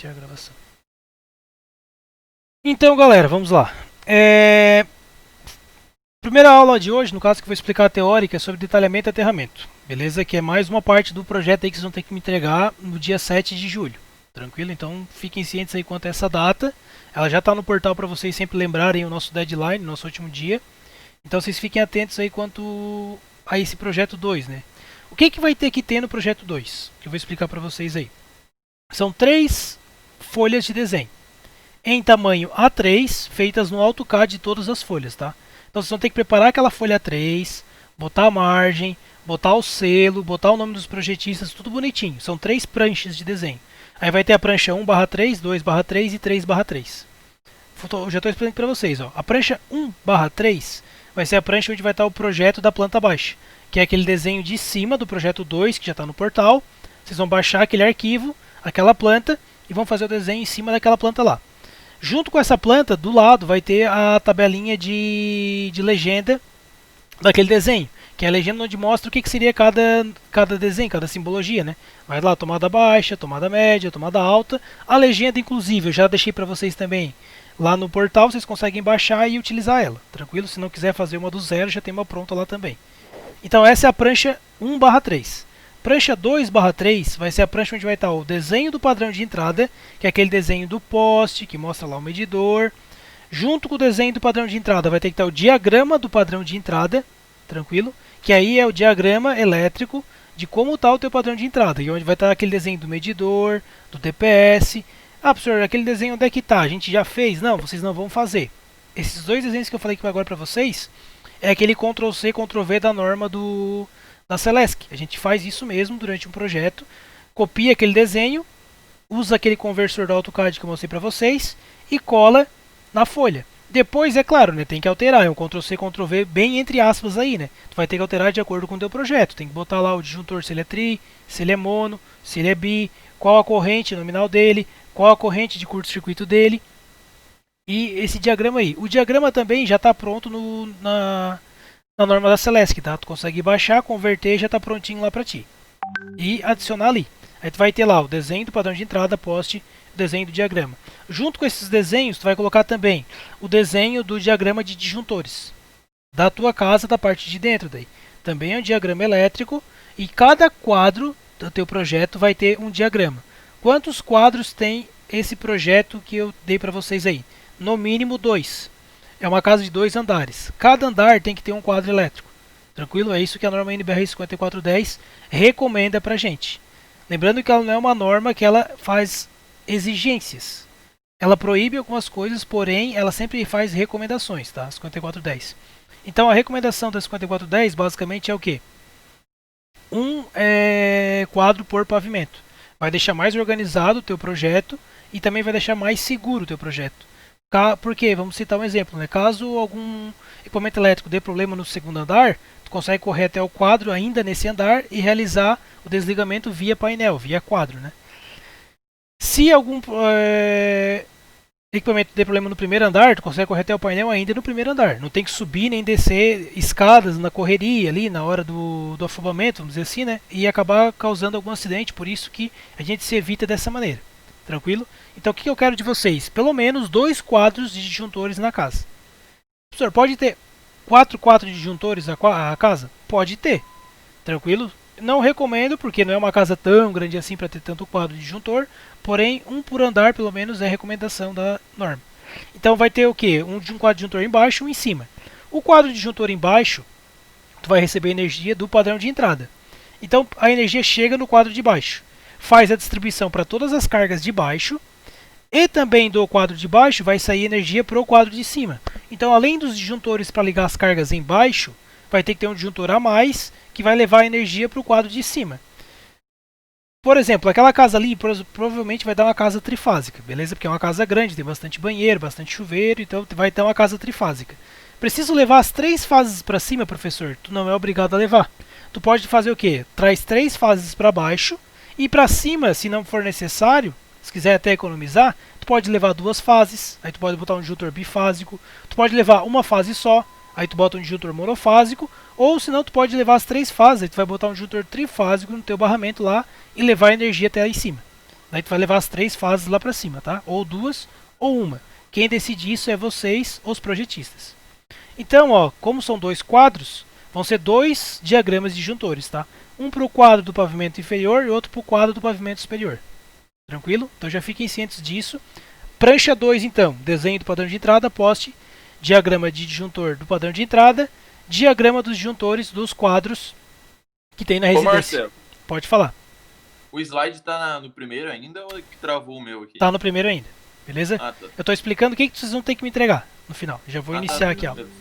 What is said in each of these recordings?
Iniciar a gravação. Então, galera, vamos lá. Primeira aula de hoje, no caso que eu vou explicar a teórica, é sobre detalhamento e aterramento. Beleza? Que é mais uma parte do projeto aí que vocês vão ter que me entregar no dia 7 de julho. Tranquilo? Então fiquem cientes aí quanto a essa data. Ela já está no portal para vocês sempre lembrarem o nosso deadline, nosso último dia. Então vocês fiquem atentos aí quanto a esse projeto 2, né? O que vai ter que ter no projeto 2? Que eu vou explicar para vocês aí. São 3 folhas de desenho em tamanho A3, feitas no AutoCAD de todas as folhas, tá? Então vocês vão ter que preparar aquela folha 3, botar a margem, botar o selo, botar o nome dos projetistas, tudo bonitinho. São 3 pranchas de desenho. Aí vai ter a prancha 1/3, 2/3 e 3/3. Já estou explicando para vocês, ó. A prancha 1/3 vai ser a prancha onde vai estar o projeto da planta baixa, que é aquele desenho de cima do projeto 2, que já está no portal. Vocês vão baixar aquele arquivo, aquela planta, e vão fazer o desenho em cima daquela planta lá. Junto com essa planta, do lado, vai ter a tabelinha de legenda daquele desenho, que é a legenda onde mostra o que seria cada desenho, cada simbologia, né? Vai lá, tomada baixa, tomada média, tomada alta. A legenda, inclusive, eu já deixei para vocês também lá no portal, vocês conseguem baixar e utilizar ela, tranquilo? Se não quiser fazer uma do zero, já tem uma pronta lá também. Então essa é a prancha 1/3. Prancha 2/3 vai ser a prancha onde vai estar o desenho do padrão de entrada, que é aquele desenho do poste, que mostra lá o medidor. Junto com o desenho do padrão de entrada vai ter que estar o diagrama do padrão de entrada, tranquilo? Que aí é o diagrama elétrico de como está o teu padrão de entrada, e onde vai estar aquele desenho do medidor, do DPS. Ah, professor, aquele desenho onde é que está? A gente já fez? Não, vocês não vão fazer. Esses dois desenhos que eu falei aqui agora para vocês é aquele Ctrl+C, Ctrl+V da norma da Celesc. A gente faz isso mesmo durante um projeto, copia aquele desenho, usa aquele conversor do AutoCAD que eu mostrei para vocês e cola na folha. Depois, é claro, né, tem que alterar, é um Ctrl+C, Ctrl+V bem entre aspas aí, né? Tu vai ter que alterar de acordo com o teu projeto. Tem que botar lá o disjuntor se ele é tri, se ele é mono, se ele é bi, qual a corrente nominal dele, qual a corrente de curto-circuito dele. E esse diagrama aí. O diagrama também já está pronto na norma da Celesc, tá? Tu consegue baixar, converter, já está prontinho lá para ti. E adicionar ali. Aí tu vai ter lá o desenho do padrão de entrada, poste, o desenho do diagrama. Junto com esses desenhos, tu vai colocar também o desenho do diagrama de disjuntores da tua casa, da parte de dentro daí. Também é um diagrama elétrico e cada quadro do teu projeto vai ter um diagrama. Quantos quadros tem esse projeto que eu dei para vocês aí? No mínimo 2. É uma casa de 2 andares. Cada andar tem que ter um quadro elétrico. Tranquilo? É isso que a norma NBR 5410 recomenda pra gente. Lembrando que ela não é uma norma que ela faz exigências. Ela proíbe algumas coisas, porém ela sempre faz recomendações, tá? 5410. Então a recomendação da 5410 basicamente é o quê? Um quadro por pavimento. Vai deixar mais organizado o teu projeto e também vai deixar mais seguro o teu projeto. Porque, vamos citar um exemplo, né? Caso algum equipamento elétrico dê problema no segundo andar, tu consegue correr até o quadro ainda nesse andar e realizar o desligamento via painel, via quadro, né? Se algum equipamento dê problema no primeiro andar, tu consegue correr até o painel ainda no primeiro andar. Não tem que subir nem descer escadas na correria ali, na hora do afobamento, vamos dizer assim, né? E acabar causando algum acidente, por isso que a gente se evita dessa maneira. Tranquilo? Então o que eu quero de vocês? Pelo menos 2 quadros de disjuntores na casa. Professor, pode ter 4 quadros de disjuntores a casa? Pode ter. Tranquilo? Não recomendo, porque não é uma casa tão grande assim para ter tanto quadro de disjuntor. Porém, um por andar pelo menos é a recomendação da norma. Então vai ter o que? Um quadro de disjuntor embaixo e um em cima. O quadro de disjuntor embaixo, tu vai receber energia do padrão de entrada. Então a energia chega no quadro de baixo. Faz a distribuição para todas as cargas de baixo e também do quadro de baixo vai sair energia para o quadro de cima. Então, além dos disjuntores para ligar as cargas embaixo, vai ter que ter um disjuntor a mais que vai levar a energia para o quadro de cima. Por exemplo, aquela casa ali provavelmente vai dar uma casa trifásica, beleza? Porque é uma casa grande, tem bastante banheiro, bastante chuveiro, então vai ter uma casa trifásica. Preciso levar as 3 fases para cima, professor? Tu não é obrigado a levar. Tu pode fazer o quê? Traz 3 fases para baixo. E para cima, se não for necessário, se quiser até economizar, tu pode levar 2 fases, aí tu pode botar um disjuntor bifásico, tu pode levar uma fase só, aí tu bota um disjuntor monofásico, ou se não tu pode levar as 3 fases, aí tu vai botar um disjuntor trifásico no teu barramento lá e levar a energia até lá em cima. Daí tu vai levar as 3 fases lá para cima, tá? Ou 2 ou uma. Quem decide isso é vocês, os projetistas. Então, ó, como são 2 quadros, vão ser 2 diagramas disjuntores, tá? Um para o quadro do pavimento inferior e outro para o quadro do pavimento superior. Tranquilo? Então já fiquem cientes disso. Prancha 2, então, desenho do padrão de entrada, poste, diagrama de disjuntor do padrão de entrada, diagrama dos disjuntores dos quadros que tem na residência. Ô Marcelo, pode falar. O slide tá no primeiro ainda ou é que travou o meu aqui? Tá no primeiro ainda, beleza? Ah, tá. Eu tô explicando o que vocês vão ter que me entregar no final. Já vou iniciar aqui, ó. Beleza.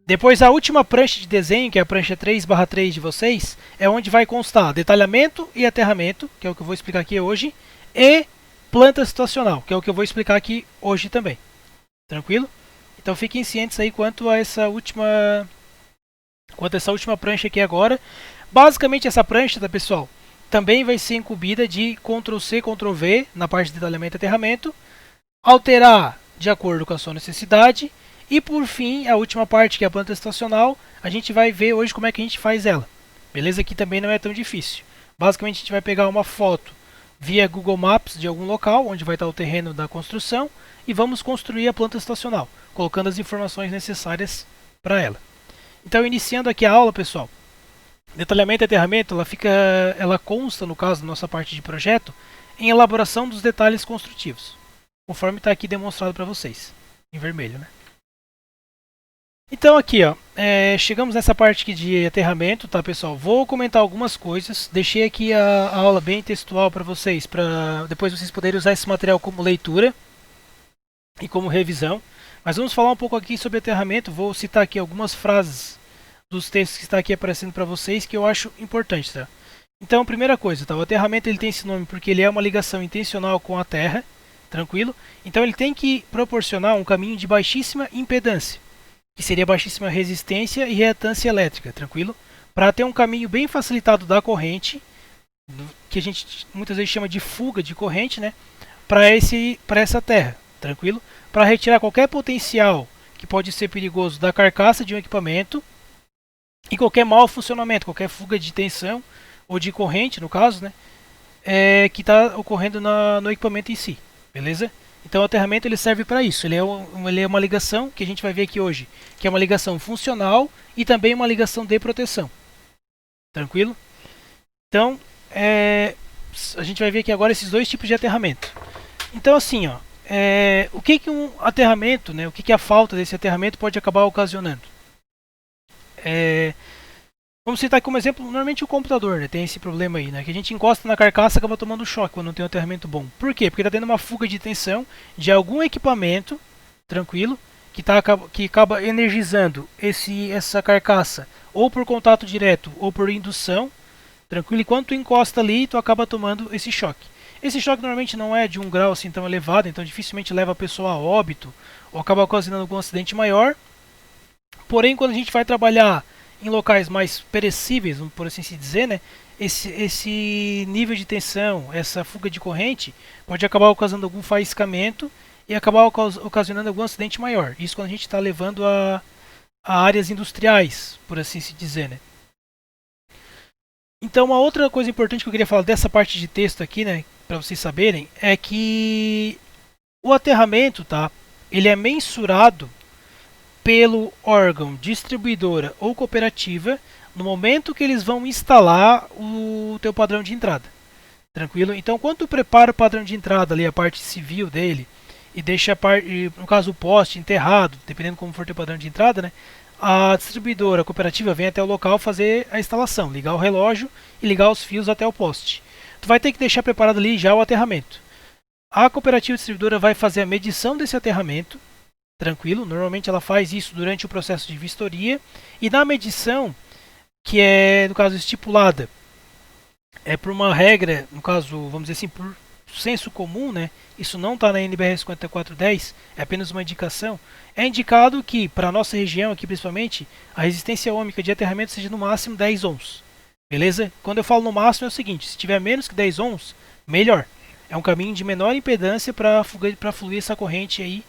Depois a última prancha de desenho, que é a prancha 3/3 de vocês, é onde vai constar detalhamento e aterramento, que é o que eu vou explicar aqui hoje, e planta situacional, que é o que eu vou explicar aqui hoje também. Tranquilo? Então fiquem cientes aí quanto a essa última prancha aqui agora. Basicamente essa prancha, tá, pessoal, também vai ser incumbida de Ctrl+C, Ctrl+V na parte de detalhamento e aterramento, alterar de acordo com a sua necessidade. E por fim, a última parte, que é a planta estacional, a gente vai ver hoje como é que a gente faz ela. Beleza? Que também não é tão difícil. Basicamente a gente vai pegar uma foto via Google Maps de algum local, onde vai estar o terreno da construção, e vamos construir a planta estacional, colocando as informações necessárias para ela. Então, iniciando aqui a aula, pessoal, detalhamento e aterramento, ela consta, no caso da nossa parte de projeto, em elaboração dos detalhes construtivos, conforme está aqui demonstrado para vocês, em vermelho, né? Então aqui, ó, chegamos nessa parte aqui de aterramento, tá, pessoal? Vou comentar algumas coisas. Deixei aqui a aula bem textual para vocês, para depois vocês poderem usar esse material como leitura e como revisão. Mas vamos falar um pouco aqui sobre aterramento. Vou citar aqui algumas frases dos textos que está aqui aparecendo para vocês que eu acho importante, tá? Então, primeira coisa, tá? O aterramento ele tem esse nome porque ele é uma ligação intencional com a terra, tranquilo? Então ele tem que proporcionar um caminho de baixíssima impedância, que seria baixíssima resistência e reatância elétrica, tranquilo? Para ter um caminho bem facilitado da corrente, que a gente muitas vezes chama de fuga de corrente, né? Para essa terra, tranquilo? Para retirar qualquer potencial que pode ser perigoso da carcaça de um equipamento e qualquer mau funcionamento, qualquer fuga de tensão ou de corrente, no caso, né? Que está ocorrendo no equipamento em si, beleza? Então o aterramento ele serve para isso, ele é uma ligação que a gente vai ver aqui hoje, que é uma ligação funcional e também uma ligação de proteção. Tranquilo? Então, a gente vai ver aqui agora esses dois tipos de aterramento. Então assim, ó, o que um aterramento, né, o que a falta desse aterramento pode acabar ocasionando? Vamos citar como exemplo, normalmente o computador, né, tem esse problema aí, né, que a gente encosta na carcaça e acaba tomando choque quando não tem um aterramento bom. Por quê? Porque está tendo uma fuga de tensão de algum equipamento, tranquilo, que acaba energizando essa carcaça ou por contato direto ou por indução, tranquilo, e quando tu encosta ali, tu acaba tomando esse choque. Esse choque normalmente não é de um grau assim tão elevado, então dificilmente leva a pessoa a óbito ou acaba ocasionando algum acidente maior. Porém, quando a gente vai trabalhar em locais mais perecíveis, por assim se dizer, né, esse nível de tensão, essa fuga de corrente, pode acabar ocasionando algum faiscamento e acabar ocasionando algum acidente maior. Isso quando a gente está levando a áreas industriais, por assim se dizer, né. Então, uma outra coisa importante que eu queria falar dessa parte de texto aqui, né, para vocês saberem, é que o aterramento, tá, ele é mensurado pelo órgão distribuidora ou cooperativa no momento que eles vão instalar o teu padrão de entrada. Tranquilo? Então, quando tu prepara o padrão de entrada ali, a parte civil dele, e deixa no caso o poste enterrado, dependendo como for teu padrão de entrada, né? A distribuidora, a cooperativa vem até o local fazer a instalação, ligar o relógio e ligar os fios até o poste. Tu vai ter que deixar preparado ali já o aterramento. A cooperativa distribuidora vai fazer a medição desse aterramento, tranquilo, normalmente ela faz isso durante o processo de vistoria, e na medição, que é, no caso, estipulada, por uma regra, no caso, vamos dizer assim, por senso comum, né? Isso não está na NBR 5410, é apenas uma indicação. É indicado que, para a nossa região aqui principalmente, a resistência ohmica de aterramento seja no máximo 10 ohms. Beleza? Quando eu falo no máximo é o seguinte, se tiver menos que 10 ohms, melhor. É um caminho de menor impedância para fluir essa corrente aí,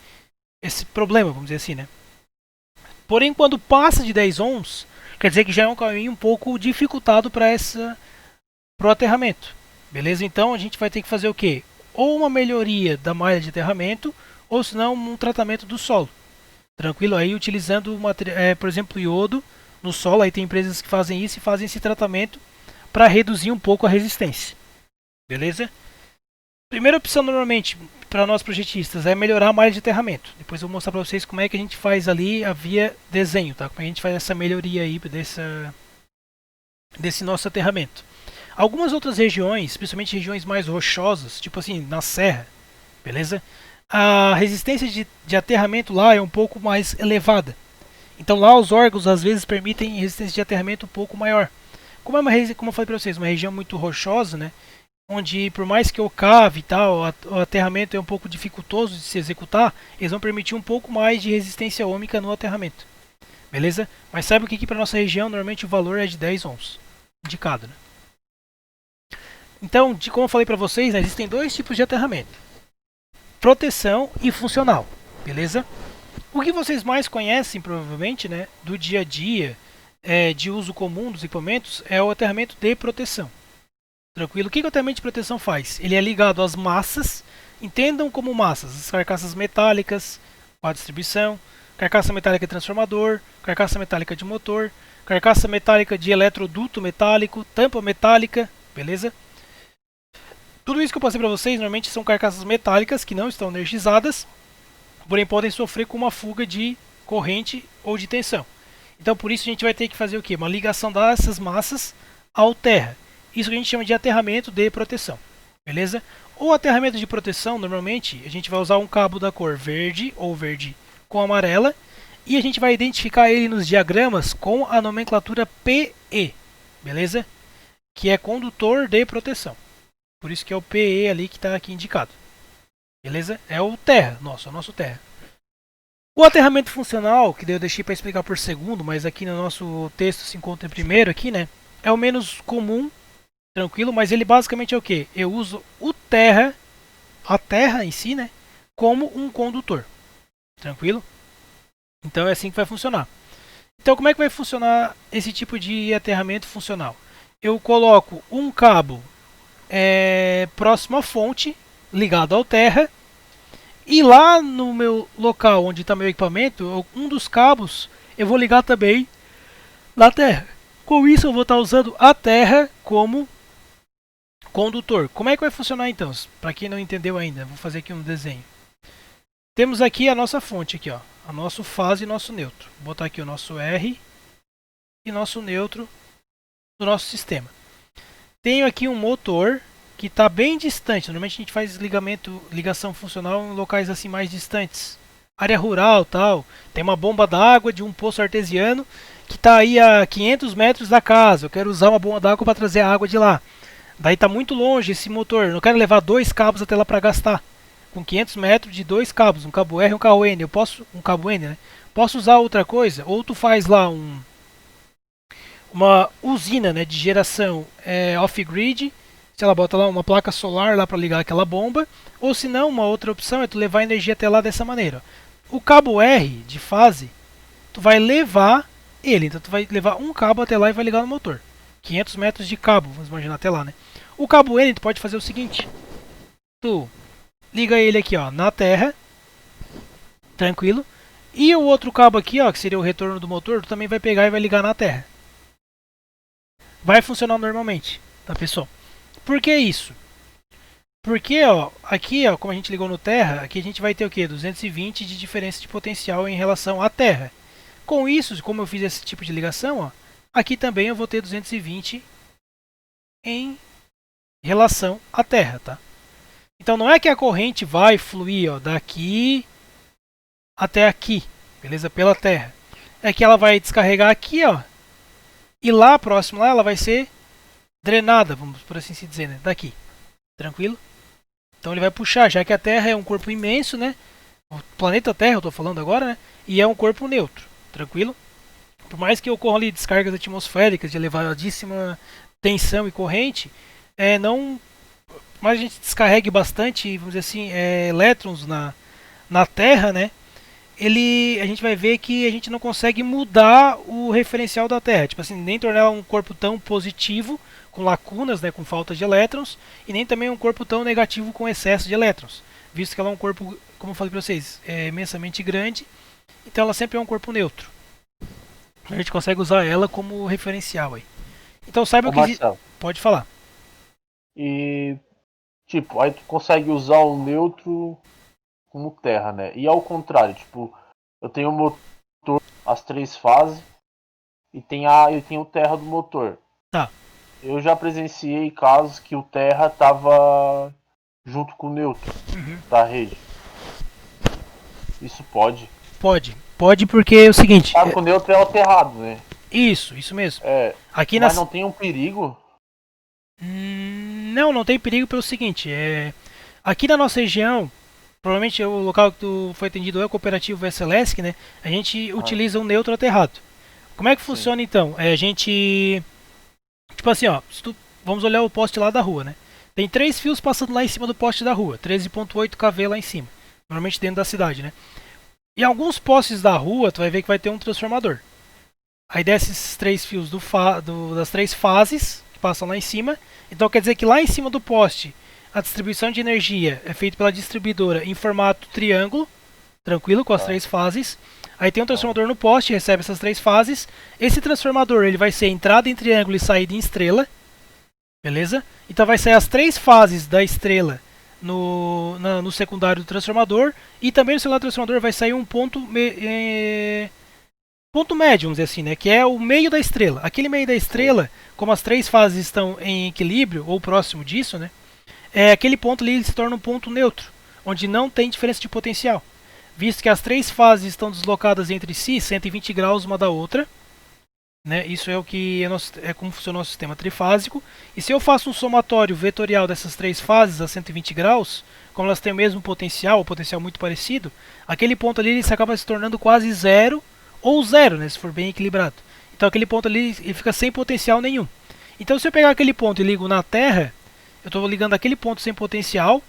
esse problema, vamos dizer assim, né? Porém, quando passa de 10 ohms, quer dizer que já é um caminho um pouco dificultado para o aterramento. Beleza? Então a gente vai ter que fazer o quê? ou uma melhoria da malha de aterramento, ou se não um tratamento do solo. Tranquilo? Aí utilizando, por exemplo, iodo no solo, aí tem empresas que fazem isso e fazem esse tratamento para reduzir um pouco a resistência. Beleza? Primeira opção normalmente para nós projetistas é melhorar a malha de aterramento. Depois eu vou mostrar para vocês como é que a gente faz ali a via desenho, tá? Como é que a gente faz essa melhoria aí desse nosso aterramento. Algumas outras regiões, principalmente regiões mais rochosas, tipo assim, na serra, beleza? A resistência de aterramento lá é um pouco mais elevada. Então lá os órgãos às vezes permitem resistência de aterramento um pouco maior. Como como eu falei para vocês, uma região muito rochosa, né? Onde por mais que eu cave e tal, o aterramento é um pouco dificultoso de se executar, eles vão permitir um pouco mais de resistência ômica no aterramento. Beleza? Mas saiba que aqui para nossa região normalmente o valor é de 10 ohms indicado, né? Então, como eu falei para vocês, né, existem dois tipos de aterramento: proteção e funcional. Beleza? O que vocês mais conhecem, provavelmente, né, do dia a dia, de uso comum dos equipamentos, é o aterramento de proteção. Tranquilo? O que o aterramento de proteção faz? Ele é ligado às massas, entendam como massas, as carcaças metálicas, a distribuição, carcaça metálica de transformador, carcaça metálica de motor, carcaça metálica de eletroduto metálico, tampa metálica, beleza? Tudo isso que eu passei para vocês normalmente são carcaças metálicas que não estão energizadas, porém podem sofrer com uma fuga de corrente ou de tensão. Então por isso a gente vai ter que fazer o quê? Uma ligação dessas massas ao terra. Isso que a gente chama de aterramento de proteção. Beleza? O aterramento de proteção, normalmente, a gente vai usar um cabo da cor verde ou verde com amarela. E a gente vai identificar ele nos diagramas com a nomenclatura PE. Beleza? Que é condutor de proteção. Por isso que é o PE ali que está aqui indicado. Beleza? É o terra, é o nosso terra. O aterramento funcional, que eu deixei para explicar por segundo, mas aqui no nosso texto se encontra primeiro aqui, né? É o menos comum, tranquilo, mas ele basicamente é o que? Eu uso a terra em si, né? Como um condutor. Tranquilo? Então é assim que vai funcionar. Então como é que vai funcionar esse tipo de aterramento funcional? Eu coloco um cabo próximo à fonte, ligado ao terra. E lá no meu local onde está meu equipamento, um dos cabos eu vou ligar também na terra. Com isso eu vou estar usando a terra como condutor. Como é que vai funcionar então? Para quem não entendeu ainda, vou fazer aqui um desenho. Temos aqui a nossa fonte, aqui, ó, a nosso fase e nosso neutro. Vou botar aqui o nosso R e nosso neutro do nosso sistema. Tenho aqui um motor que está bem distante. Normalmente a gente faz ligação funcional em locais assim mais distantes. Área rural, tal. Tem uma bomba d'água de um poço artesiano que está aí a 500 metros da casa. Eu quero usar uma bomba d'água para trazer a água de lá. Daí está muito longe esse motor. Eu não quero levar dois cabos até lá para gastar. Com 500 metros de dois cabos, um cabo R e um cabo N. Um cabo N, né? Posso usar outra coisa? Ou tu faz lá uma usina, né, de geração off-grid. Se ela bota lá uma placa solar lá para ligar aquela bomba, ou se não, uma outra opção é tu levar a energia até lá dessa maneira. O cabo R de fase, tu vai levar ele, então tu vai levar um cabo até lá e vai ligar no motor. 500 metros de cabo, vamos imaginar até lá, né? O cabo N tu pode fazer o seguinte: tu liga ele aqui, ó, na terra, tranquilo. E o outro cabo aqui, ó, que seria o retorno do motor, tu também vai pegar e vai ligar na terra. Vai funcionar normalmente, tá, pessoal? Por que isso? Porque, ó, aqui, ó, como a gente ligou no terra, aqui a gente vai ter o que? 220 de diferença de potencial em relação à terra. Com isso, como eu fiz esse tipo de ligação, ó, aqui também eu vou ter 220 em relação à terra, tá? Então não é que a corrente vai fluir, ó, daqui até aqui, beleza? Pela terra. É que ela vai descarregar aqui, ó, e lá próximo lá ela vai ser drenada, vamos por assim se dizer, né? Daqui. Tranquilo? Então ele vai puxar, já que a Terra é um corpo imenso, né? O planeta Terra, eu estou falando agora, né? E é um corpo neutro. Tranquilo? Por mais que ocorram ali descargas atmosféricas de elevadíssima tensão e corrente, não. Mas a gente descarregue bastante, vamos dizer assim, elétrons na Terra, né? A gente vai ver que a gente não consegue mudar o referencial da Terra. Tipo assim, nem tornar ela um corpo tão positivo com lacunas, né, com falta de elétrons, e nem também um corpo tão negativo com excesso de elétrons, visto que ela é um corpo, como eu falei para vocês, imensamente grande, então ela sempre é um corpo neutro. A gente consegue usar ela como referencial aí. Então saiba Ô, que Marcelo, pode falar. e tipo, aí tu consegue usar o neutro como terra, né? E ao contrário, tipo, eu tenho o motor, as 3 fases, e eu tenho o terra do motor. Tá. Eu já presenciei casos que o terra tava junto com o neutro da rede. Isso pode. Pode porque é o seguinte. Claro que o neutro é alterado, né? Isso mesmo. É, Aqui mas não tem um perigo? Não tem perigo pelo seguinte. Aqui na nossa região, provavelmente o local que tu foi atendido é o cooperativo Vesselesc, né? A gente utiliza um neutro aterrado. Como é que funciona então? A gente. Tipo assim, ó. Vamos olhar o poste lá da rua, né? Tem 3 fios passando lá em cima do poste da rua. 13.8 kV lá em cima. Normalmente dentro da cidade, né? Em alguns postes da rua, tu vai ver que vai ter um transformador. Aí desce esses 3 fios das 3 fases que passam lá em cima. Então quer dizer que lá em cima do poste a distribuição de energia é feita pela distribuidora em formato triângulo, tranquilo, com as 3 fases. Aí tem um transformador no poste, recebe essas 3 fases. Esse transformador ele vai ser entrada em triângulo e saída em estrela, beleza? Então vai sair as 3 fases da estrela no secundário do transformador. E também no secundário do transformador vai sair um ponto médio, vamos dizer assim, né? Que é o meio da estrela. Aquele meio da estrela, como as 3 fases estão em equilíbrio, ou próximo disso, né? Aquele ponto ali ele se torna um ponto neutro, onde não tem diferença de potencial. Visto que as 3 fases estão deslocadas entre si, 120 graus uma da outra. Né? Isso é o que é como funciona o nosso sistema trifásico. E se eu faço um somatório vetorial dessas 3 fases a 120 graus, como elas têm o mesmo potencial, ou potencial muito parecido, aquele ponto ali ele se acaba se tornando quase zero, ou zero, né, se for bem equilibrado. Então aquele ponto ali ele fica sem potencial nenhum. Então se eu pegar aquele ponto e ligo na Terra, eu estou ligando aquele ponto sem potencial,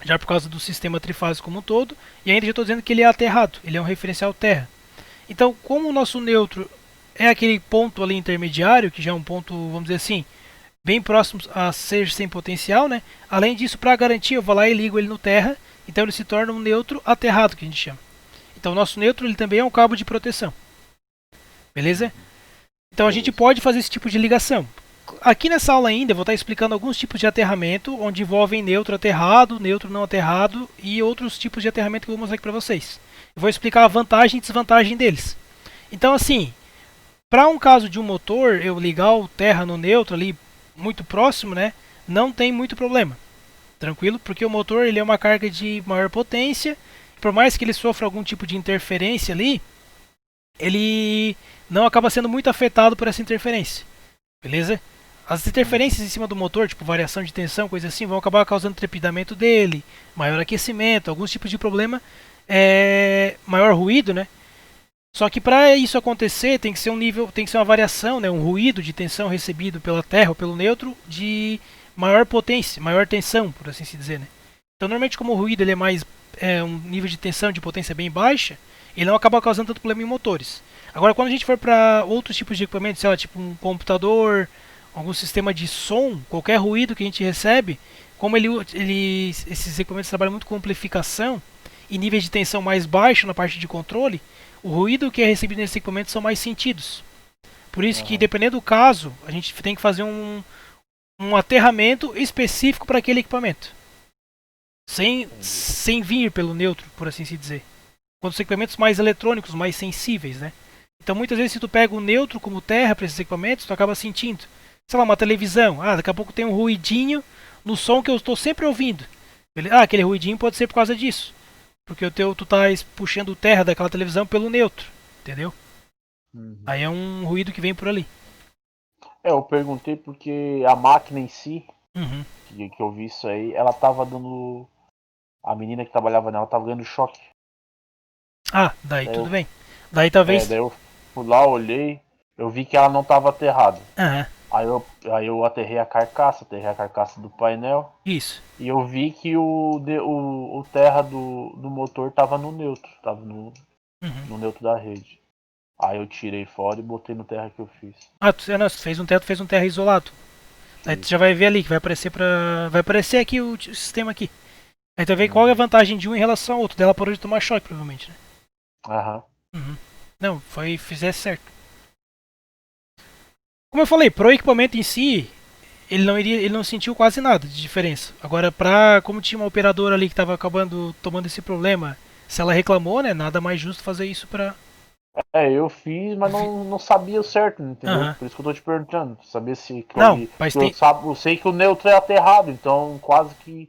já por causa do sistema trifásico como um todo, e ainda já estou dizendo que ele é aterrado, ele é um referencial Terra. Então, como o nosso neutro é aquele ponto ali intermediário, que já é um ponto, vamos dizer assim, bem próximo a ser sem potencial, né? Além disso, para garantir, eu vou lá e ligo ele no Terra, então ele se torna um neutro aterrado, que a gente chama. Então, o nosso neutro ele também é um cabo de proteção. Beleza? Então, a gente pode fazer esse tipo de ligação. Aqui nessa aula ainda, eu vou estar explicando alguns tipos de aterramento, onde envolvem neutro aterrado, neutro não aterrado e outros tipos de aterramento que eu vou mostrar aqui para vocês. Eu vou explicar a vantagem e desvantagem deles. Então, assim, para um caso de um motor, eu ligar o terra no neutro ali muito próximo, né, não tem muito problema. Tranquilo? Porque o motor ele é uma carga de maior potência, por mais que ele sofra algum tipo de interferência ali, ele não acaba sendo muito afetado por essa interferência. Beleza? As interferências em cima do motor, tipo variação de tensão, coisa assim, vão acabar causando trepidamento dele, maior aquecimento, alguns tipos de problema, maior ruído, né? Só que para isso acontecer tem que ser um nível, tem que ser uma variação, né, um ruído de tensão recebido pela Terra ou pelo neutro de maior potência, maior tensão, por assim se dizer, né? Então normalmente como o ruído ele é mais um nível de tensão de potência bem baixa, ele não acaba causando tanto problema em motores. Agora quando a gente for para outros tipos de equipamento, sei lá, tipo um computador, algum sistema de som, qualquer ruído que a gente recebe, como esses equipamentos trabalham muito com amplificação e níveis de tensão mais baixos na parte de controle, o ruído que é recebido nesses equipamentos são mais sentidos. Por isso que, dependendo do caso, a gente tem que fazer um aterramento específico para aquele equipamento. Sem vir pelo neutro, por assim se dizer. Quando os equipamentos mais eletrônicos, mais sensíveis, né? Então muitas vezes se tu pega o neutro como terra para esses equipamentos, tu acaba sentindo. Sei lá, uma televisão. Daqui a pouco tem um ruidinho no som que eu estou sempre ouvindo. Aquele ruidinho pode ser por causa disso. Porque tu tá puxando terra daquela televisão pelo neutro, entendeu? Aí é um ruído que vem por ali. Eu perguntei porque a máquina em si, que eu vi isso aí, ela tava dando... A menina que trabalhava nela tava dando choque. Daí tudo bem. Daí talvez... daí eu fui lá, olhei, eu vi que ela não tava aterrada. Aí eu aterrei a carcaça do painel. Isso. E eu vi que o terra do motor tava no neutro, tava no neutro da rede. Aí eu tirei fora e botei no terra que eu fiz. Tu fez um terra isolado. Aí tu já vai ver ali que vai aparecer vai aparecer aqui o sistema aqui. Aí tu vai ver qual é a vantagem de um em relação ao outro. Dela parou de tomar choque, provavelmente, né? Aham. Uhum. Não, fizesse certo. Como eu falei, pro equipamento em si, ele não sentiu quase nada de diferença. Agora, como tinha uma operadora ali que estava acabando tomando esse problema, se ela reclamou, né, nada mais justo fazer isso pra... Eu fiz, mas não sabia o certo, entendeu? Aham. Por isso que eu tô te perguntando. Saber se aquilo Não, ali. mas Eu sei que o neutro é aterrado, então quase que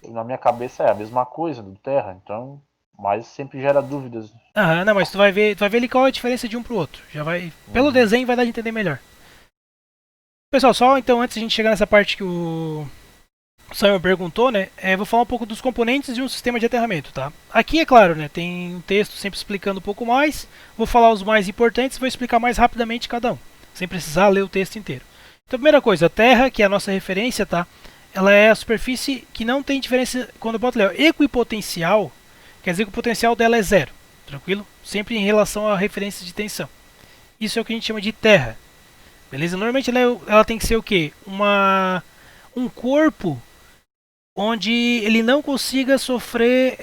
na minha cabeça é a mesma coisa do terra, então. Mas sempre gera dúvidas. Aham, não, mas tu vai ver ali qual é a diferença de um pro outro. Já vai. Pelo desenho vai dar de entender melhor. Pessoal, só então antes de a gente chegar nessa parte que o Samuel perguntou, né? Vou falar um pouco dos componentes de um sistema de aterramento, tá? Aqui, é claro, né? Tem um texto sempre explicando um pouco mais. Vou falar os mais importantes e vou explicar mais rapidamente cada um, sem precisar ler o texto inteiro. Então, primeira coisa, a terra, que é a nossa referência, tá? Ela é a superfície que não tem diferença quando eu boto ali, equipotencial, quer dizer que o potencial dela é zero, tranquilo? Sempre em relação à referência de tensão. Isso é o que a gente chama de terra, beleza? Normalmente ela tem que ser o quê? Um corpo onde ele não consiga sofrer.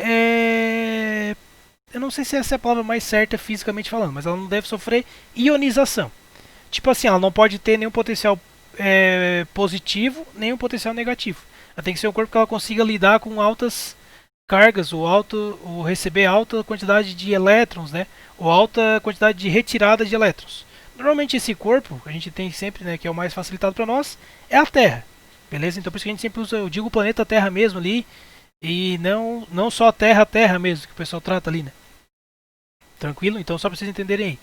Eu não sei se essa é a palavra mais certa fisicamente falando, mas ela não deve sofrer ionização. Tipo assim, ela não pode ter nenhum potencial positivo, nenhum potencial negativo. Ela tem que ser um corpo que ela consiga lidar com altas cargas, ou receber alta quantidade de elétrons, né? Ou alta quantidade de retirada de elétrons. Normalmente esse corpo, a gente tem sempre, né, que é o mais facilitado para nós, é a Terra. Beleza? Então por isso que a gente sempre usa, eu digo o planeta Terra mesmo ali, e não só a Terra mesmo, que o pessoal trata ali, né? Tranquilo? Então só para vocês entenderem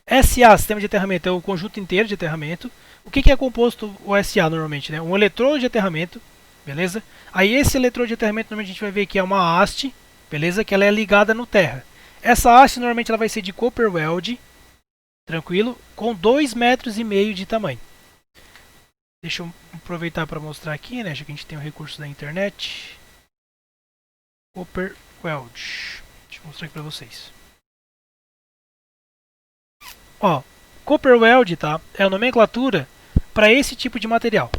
aí. SA, sistema de aterramento, é o conjunto inteiro de aterramento. O que é composto o SA normalmente? Né? Um eletrodo de aterramento, beleza? Aí esse eletrodo de aterramento normalmente a gente vai ver que é uma haste, beleza? Que ela é ligada no terra. Essa haste normalmente ela vai ser de copper weld, tranquilo? Com 2,5 metros de tamanho. Deixa eu aproveitar para mostrar aqui, né? Já que a gente tem o recurso da internet. Copper weld. Deixa eu mostrar aqui para vocês. Ó, copper weld, tá? É a nomenclatura para esse tipo de material.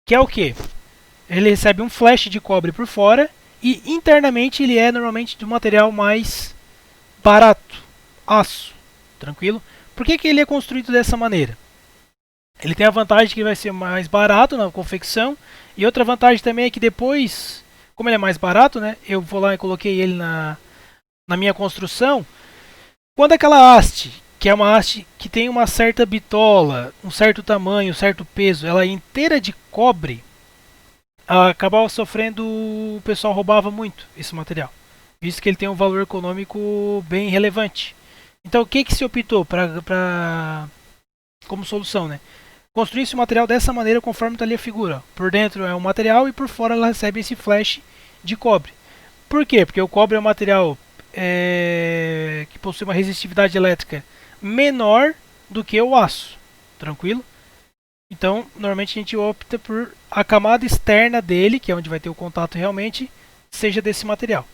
Que é o que? Ele recebe um flash de cobre por fora e internamente ele é normalmente de um material mais barato, aço, tranquilo? Por que ele é construído dessa maneira? Ele tem a vantagem de que vai ser mais barato na confecção e outra vantagem também é que depois, como ele é mais barato, né? Eu vou lá e coloquei ele na minha construção. Quando aquela haste, que é uma haste que tem uma certa bitola, um certo tamanho, um certo peso, ela é inteira de cobre, acabava sofrendo, o pessoal roubava muito esse material, visto que ele tem um valor econômico bem relevante. Então o que se optou como solução, né? Construir esse material dessa maneira conforme está ali a figura. Por dentro é um material e por fora ela recebe esse flash de cobre. Por quê? Porque o cobre é um material que possui uma resistividade elétrica menor do que o aço, tranquilo? Então, normalmente a gente opta por a camada externa dele, que é onde vai ter o contato realmente, seja desse material.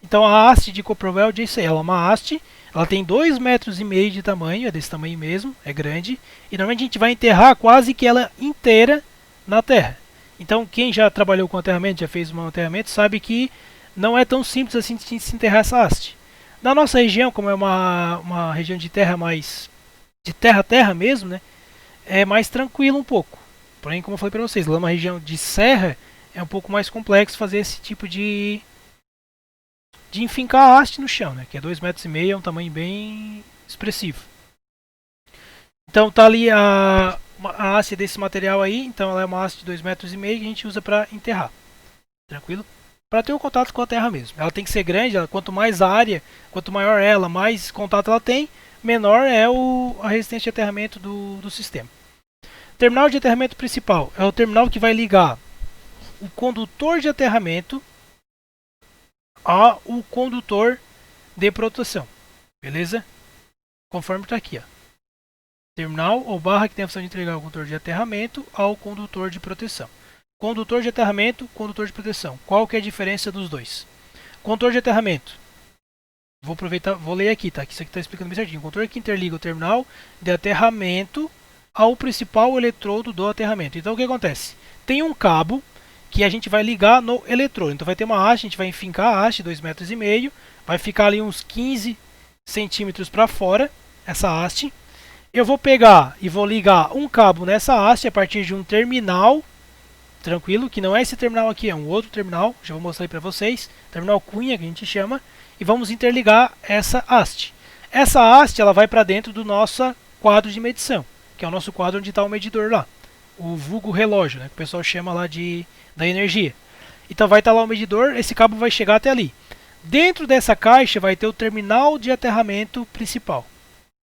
Então a haste de copper weld é isso aí, ela é uma haste, ela tem 2,5 metros de tamanho, é desse tamanho mesmo, é grande, e normalmente a gente vai enterrar quase que ela inteira na terra. Então quem já trabalhou com aterramento, já fez um aterramento, sabe que não é tão simples assim de se enterrar essa haste. Na nossa região, como é uma região de terra mais de terra mesmo, né, é mais tranquilo um pouco. Porém, como eu falei para vocês, lá numa região de serra é um pouco mais complexo fazer esse tipo de enfincar a haste no chão, né, que é 2,5 metros, é um tamanho bem expressivo. Então tá ali a haste desse material aí, então ela é uma haste de 2,5 metros que a gente usa para enterrar. Tranquilo? Para ter o contato com a terra mesmo. Ela tem que ser grande, quanto mais área, quanto maior ela, mais contato ela tem, menor é a resistência de aterramento do sistema. Terminal de aterramento principal é o terminal que vai ligar o condutor de aterramento ao condutor de proteção. Beleza? Conforme está aqui. Ó. Terminal ou barra que tem a função de entregar o condutor de aterramento ao condutor de proteção. Condutor de aterramento, condutor de proteção. Qual que é a diferença dos dois? Condutor de aterramento. Vou aproveitar, vou ler aqui, tá? Que isso aqui está explicando bem certinho. O condutor que interliga o terminal de aterramento ao principal eletrodo do aterramento. Então o que acontece? Tem um cabo que a gente vai ligar no eletrodo. Então vai ter uma haste, a gente vai enfincar a haste 2,5 metros, vai ficar ali uns 15 centímetros para fora essa haste. Eu vou pegar e vou ligar um cabo nessa haste a partir de um terminal, tranquilo, que não é esse terminal aqui, é um outro terminal, já vou mostrar aí para vocês, terminal cunha que a gente chama, e vamos interligar essa haste. Essa haste ela vai para dentro do nosso quadro de medição, que é o nosso quadro onde está o medidor lá, o vulgo relógio, né, que o pessoal chama lá da energia. Então vai estar lá o medidor, esse cabo vai chegar até ali. Dentro dessa caixa vai ter o terminal de aterramento principal,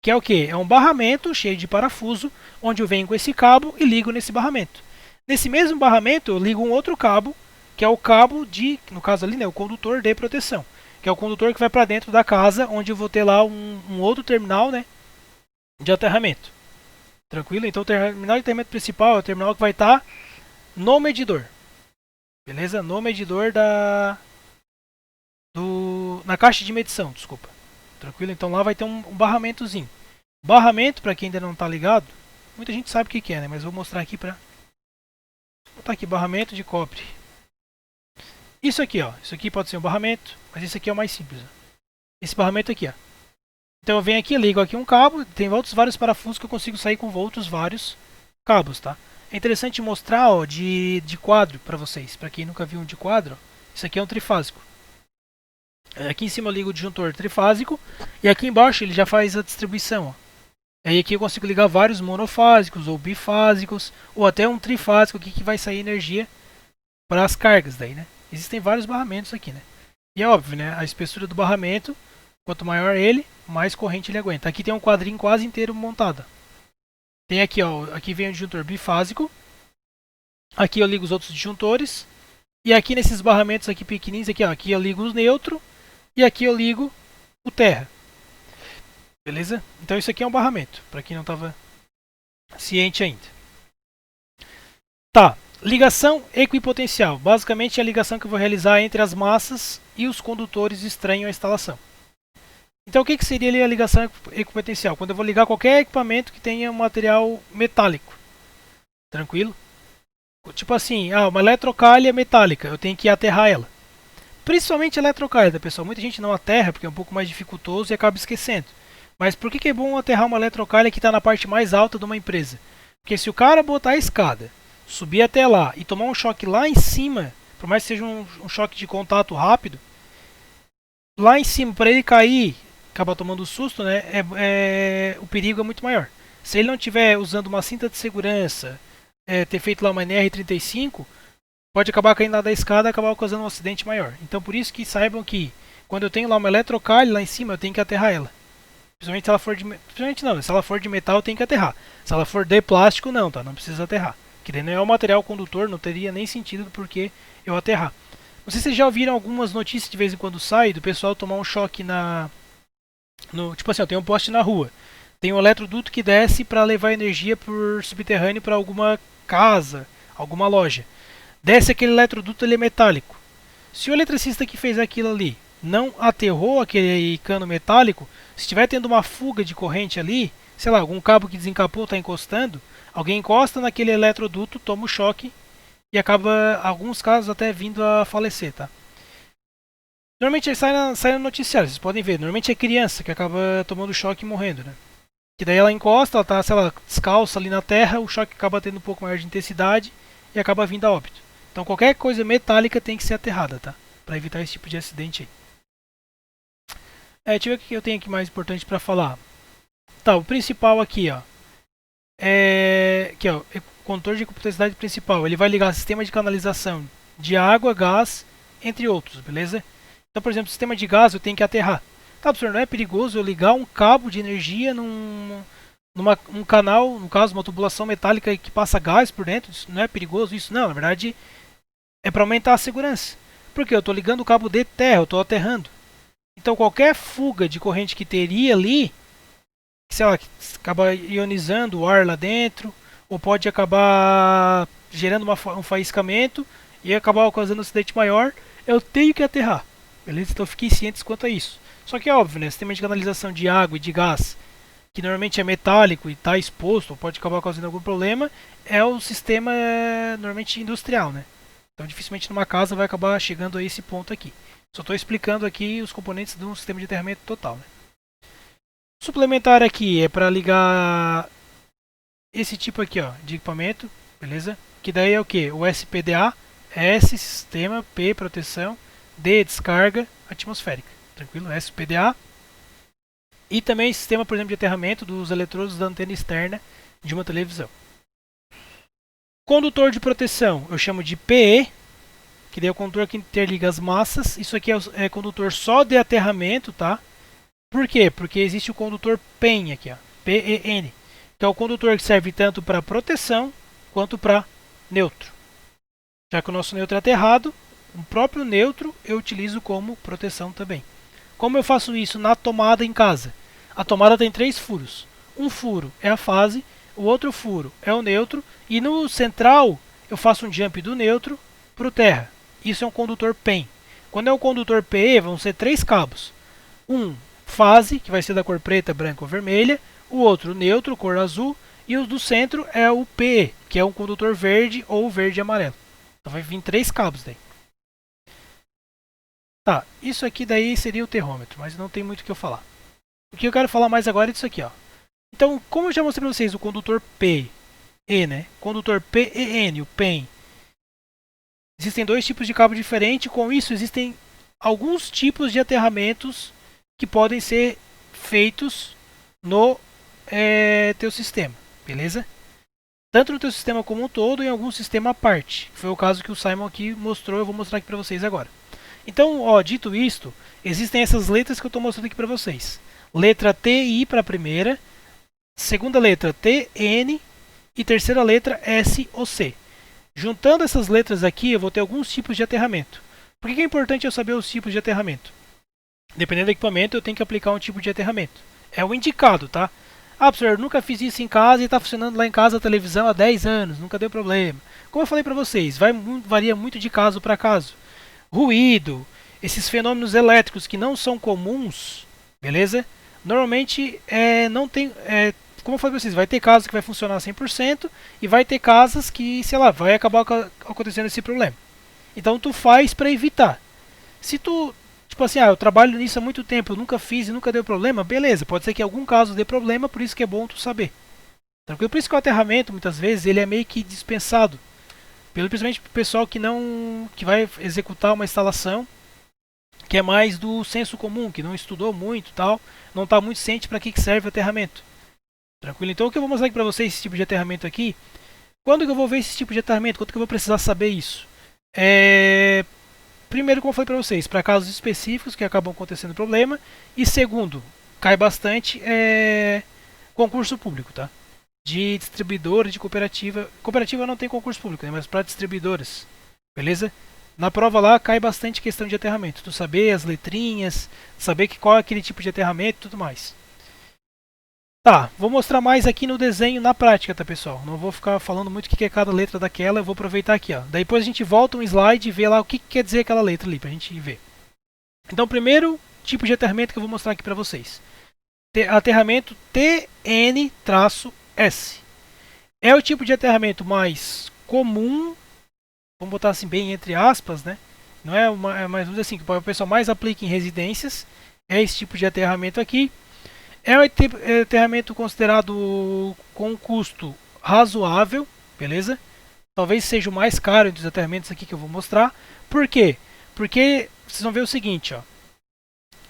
que é o que? É um barramento cheio de parafuso, onde eu venho com esse cabo e ligo nesse barramento. Nesse mesmo barramento eu ligo um outro cabo, que é o cabo de, no caso ali, né, o condutor de proteção, que é o condutor que vai para dentro da casa, onde eu vou ter lá um outro terminal, né, de aterramento. Tranquilo? Então o terminal de aterramento principal é o terminal que vai estar no medidor. Beleza? No medidor na caixa de medição, desculpa. Tranquilo? Então lá vai ter um barramentozinho. Barramento, para quem ainda não está ligado, muita gente sabe o que é, né? Mas vou mostrar aqui para... Vou botar aqui, barramento de cobre. Isso aqui, ó. Isso aqui pode ser um barramento, mas esse aqui é o mais simples. Ó. Esse barramento aqui, ó. Então eu venho aqui, ligo aqui um cabo, tem outros vários parafusos que eu consigo sair com outros vários cabos, tá? É interessante mostrar, ó, de quadro para vocês. Para quem nunca viu um de quadro, ó, isso aqui é um trifásico. Aqui em cima eu ligo o disjuntor trifásico e aqui embaixo ele já faz a distribuição, ó. Aí aqui eu consigo ligar vários monofásicos ou bifásicos ou até um trifásico aqui que vai sair energia para as cargas daí, né? Existem vários barramentos aqui, né? E é óbvio, né? A espessura do barramento, quanto maior ele, mais corrente ele aguenta. Aqui tem um quadrinho quase inteiro montado. Tem aqui, ó, aqui vem o disjuntor bifásico. Aqui eu ligo os outros disjuntores. E aqui nesses barramentos aqui pequenininhos, aqui, ó, aqui eu ligo os neutro e aqui eu ligo o terra. Beleza? Então isso aqui é um barramento, para quem não estava ciente ainda. Tá, ligação equipotencial. Basicamente é a ligação que eu vou realizar entre as massas e os condutores estranhos à instalação. Então o que seria ali a ligação equipotencial? Quando eu vou ligar qualquer equipamento que tenha um material metálico. Tranquilo? Tipo assim, uma eletrocalha metálica, eu tenho que aterrar ela. Principalmente a eletrocalha, pessoal. Muita gente não aterra porque é um pouco mais dificultoso e acaba esquecendo. Mas por que é bom aterrar uma eletrocalha que está na parte mais alta de uma empresa? Porque se o cara botar a escada, subir até lá e tomar um choque lá em cima, por mais que seja um choque de contato rápido, lá em cima, para ele cair, acaba tomando susto, né? O perigo é muito maior. Se ele não estiver usando uma cinta de segurança, ter feito lá uma NR35, pode acabar caindo lá da escada e acabar causando um acidente maior. Então por isso que saibam que quando eu tenho lá uma eletrocalha lá em cima, eu tenho que aterrar ela. Principalmente se ela for de... Principalmente não, se ela for de metal eu tenho que aterrar. Se ela for de plástico não, tá? Não precisa aterrar. Que daí não é o material condutor, não teria nem sentido do porquê eu aterrar. Não sei se vocês já ouviram algumas notícias de vez em quando sai do pessoal tomar um choque tipo assim, tem um poste na rua. Tem um eletroduto que desce para levar energia por subterrâneo para alguma casa, alguma loja. Desce aquele eletroduto, ele é metálico. Se o eletricista que fez aquilo ali não aterrou aquele cano metálico, se estiver tendo uma fuga de corrente ali, sei lá, algum cabo que desencapou está encostando, alguém encosta naquele eletroduto, toma o choque e acaba, em alguns casos, até vindo a falecer, tá? Normalmente ele sai no noticiário, vocês podem ver. Normalmente é criança que acaba tomando choque e morrendo, né? Que daí ela encosta, ela tá, sei lá, descalça ali na terra, o choque acaba tendo um pouco maior de intensidade e acaba vindo a óbito. Então qualquer coisa metálica tem que ser aterrada, tá? Para evitar esse tipo de acidente aí. Deixa eu ver o que eu tenho aqui mais importante para falar. Tá, o principal aqui, ó. Aqui, ó, condutor de complexidade principal. Ele vai ligar sistema de canalização de água, gás, entre outros, beleza? Então, por exemplo, sistema de gás eu tenho que aterrar. Tá, professor, não é perigoso eu ligar um cabo de energia num canal, no caso, uma tubulação metálica que passa gás por dentro? Isso não é perigoso isso? Não, na verdade é para aumentar a segurança. Porque eu estou ligando o cabo de terra, eu estou aterrando. Então qualquer fuga de corrente que teria ali, sei lá, que acaba ionizando o ar lá dentro, ou pode acabar gerando um faiscamento e acabar causando um acidente maior, eu tenho que aterrar. Beleza? Então fiquem cientes quanto a isso. Só que é óbvio, né? Sistema de canalização de água e de gás que normalmente é metálico e está exposto, ou pode acabar causando algum problema, é o sistema normalmente industrial, né? Então dificilmente numa casa vai acabar chegando a esse ponto aqui. Só estou explicando aqui os componentes de um sistema de aterramento total, né? Suplementar aqui é para ligar esse tipo aqui, ó, de equipamento, beleza? Que daí é o que? O SPDA, S, sistema, P, proteção, D, descarga atmosférica. Tranquilo? SPDA. E também sistema, por exemplo, de aterramento dos eletrodos da antena externa de uma televisão. Condutor de proteção eu chamo de PE, que daí é o condutor que interliga as massas. Isso aqui é condutor só de aterramento, tá? Por quê? Porque existe o condutor PEN aqui, ó, PEN, que é o condutor que serve tanto para proteção quanto para neutro. Já que o nosso neutro é aterrado, o próprio neutro eu utilizo como proteção também. Como eu faço isso na tomada em casa? A tomada tem 3 furos. Um furo é a fase, o outro furo é o neutro, e no central eu faço um jump do neutro para o terra. Isso é um condutor PEN. Quando é um condutor PE, vão ser 3 cabos. Um fase, que vai ser da cor preta, branca ou vermelha, o outro neutro, cor azul, e o do centro é o PE, que é um condutor verde ou verde e amarelo. Então vai vir 3 cabos daí. Tá, isso aqui daí seria o termômetro, mas não tem muito o que eu falar. O que eu quero falar mais agora é disso aqui, ó. Então, como eu já mostrei para vocês o condutor PE, né? Condutor PEN, o PEN. Existem 2 tipos de cabo diferentes. Com isso, existem alguns tipos de aterramentos que podem ser feitos no teu sistema, beleza? Tanto no teu sistema como um todo, em algum sistema à parte. Foi o caso que o Simon aqui mostrou, eu vou mostrar aqui para vocês agora. Então, ó, dito isto, existem essas letras que eu estou mostrando aqui para vocês. Letra T e I para a primeira, segunda letra T, N e terceira letra S ou C. Juntando essas letras aqui, eu vou ter alguns tipos de aterramento. Por que é importante eu saber os tipos de aterramento? Dependendo do equipamento, eu tenho que aplicar um tipo de aterramento. É o indicado, tá? Ah, professor, nunca fiz isso em casa e está funcionando lá em casa a televisão há 10 anos, nunca deu problema. Como eu falei para vocês, varia muito de caso para caso. Ruído, esses fenômenos elétricos que não são comuns, beleza? Normalmente não tem, como eu falei para vocês, vai ter casos que vai funcionar 100% e vai ter casos que, sei lá, vai acabar acontecendo esse problema. Então tu faz para evitar. Se tu, tipo assim, eu trabalho nisso há muito tempo, eu nunca fiz e nunca deu problema, beleza, pode ser que em algum caso dê problema, por isso que é bom tu saber. Tranquilo? Por isso que o aterramento, muitas vezes, ele é meio que dispensado. Principalmente para o pessoal que vai executar uma instalação que é mais do senso comum, que não estudou muito tal, não está muito ciente para que serve o aterramento. Tranquilo? Então o que eu vou mostrar aqui para vocês, esse tipo de aterramento aqui, quando que eu vou ver esse tipo de aterramento, quando que eu vou precisar saber isso? Primeiro, como eu falei para vocês, para casos específicos que acabam acontecendo problema, e segundo, cai bastante concurso público, tá? De distribuidora, de cooperativa. Cooperativa não tem concurso público, né? Mas para distribuidoras, beleza? Na prova lá cai bastante questão de aterramento. Tu saber as letrinhas, saber qual é aquele tipo de aterramento e tudo mais. Tá, vou mostrar mais aqui no desenho na prática, tá pessoal? Não vou ficar falando muito o que é cada letra daquela, eu vou aproveitar aqui, ó. Daí depois a gente volta um slide e vê lá o que quer dizer aquela letra ali, pra gente ver. Então, primeiro tipo de aterramento que eu vou mostrar aqui pra vocês. Aterramento TN-S. É o tipo de aterramento mais comum, vamos botar assim bem entre aspas, né? Não é mais assim, que o pessoal mais aplica em residências. É esse tipo de aterramento aqui. É um aterramento considerado com custo razoável, beleza? Talvez seja o mais caro entre os aterramentos aqui que eu vou mostrar. Por quê? Porque vocês vão ver o seguinte, ó.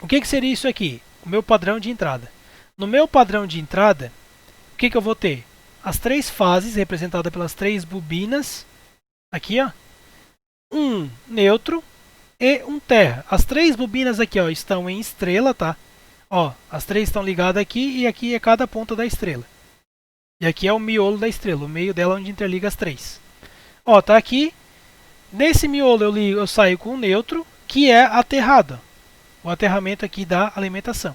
O que seria isso aqui? O meu padrão de entrada. No meu padrão de entrada, o que eu vou ter? As 3 fases, representadas pelas 3 bobinas. Aqui, ó. Um neutro e um terra. As 3 bobinas aqui, ó, estão em estrela, tá? Ó, as 3 estão ligadas aqui e aqui é cada ponta da estrela. E aqui é o miolo da estrela, o meio dela onde interliga as 3. Ó, tá aqui. Nesse miolo eu saio com o neutro, que é aterrado. O aterramento aqui da alimentação.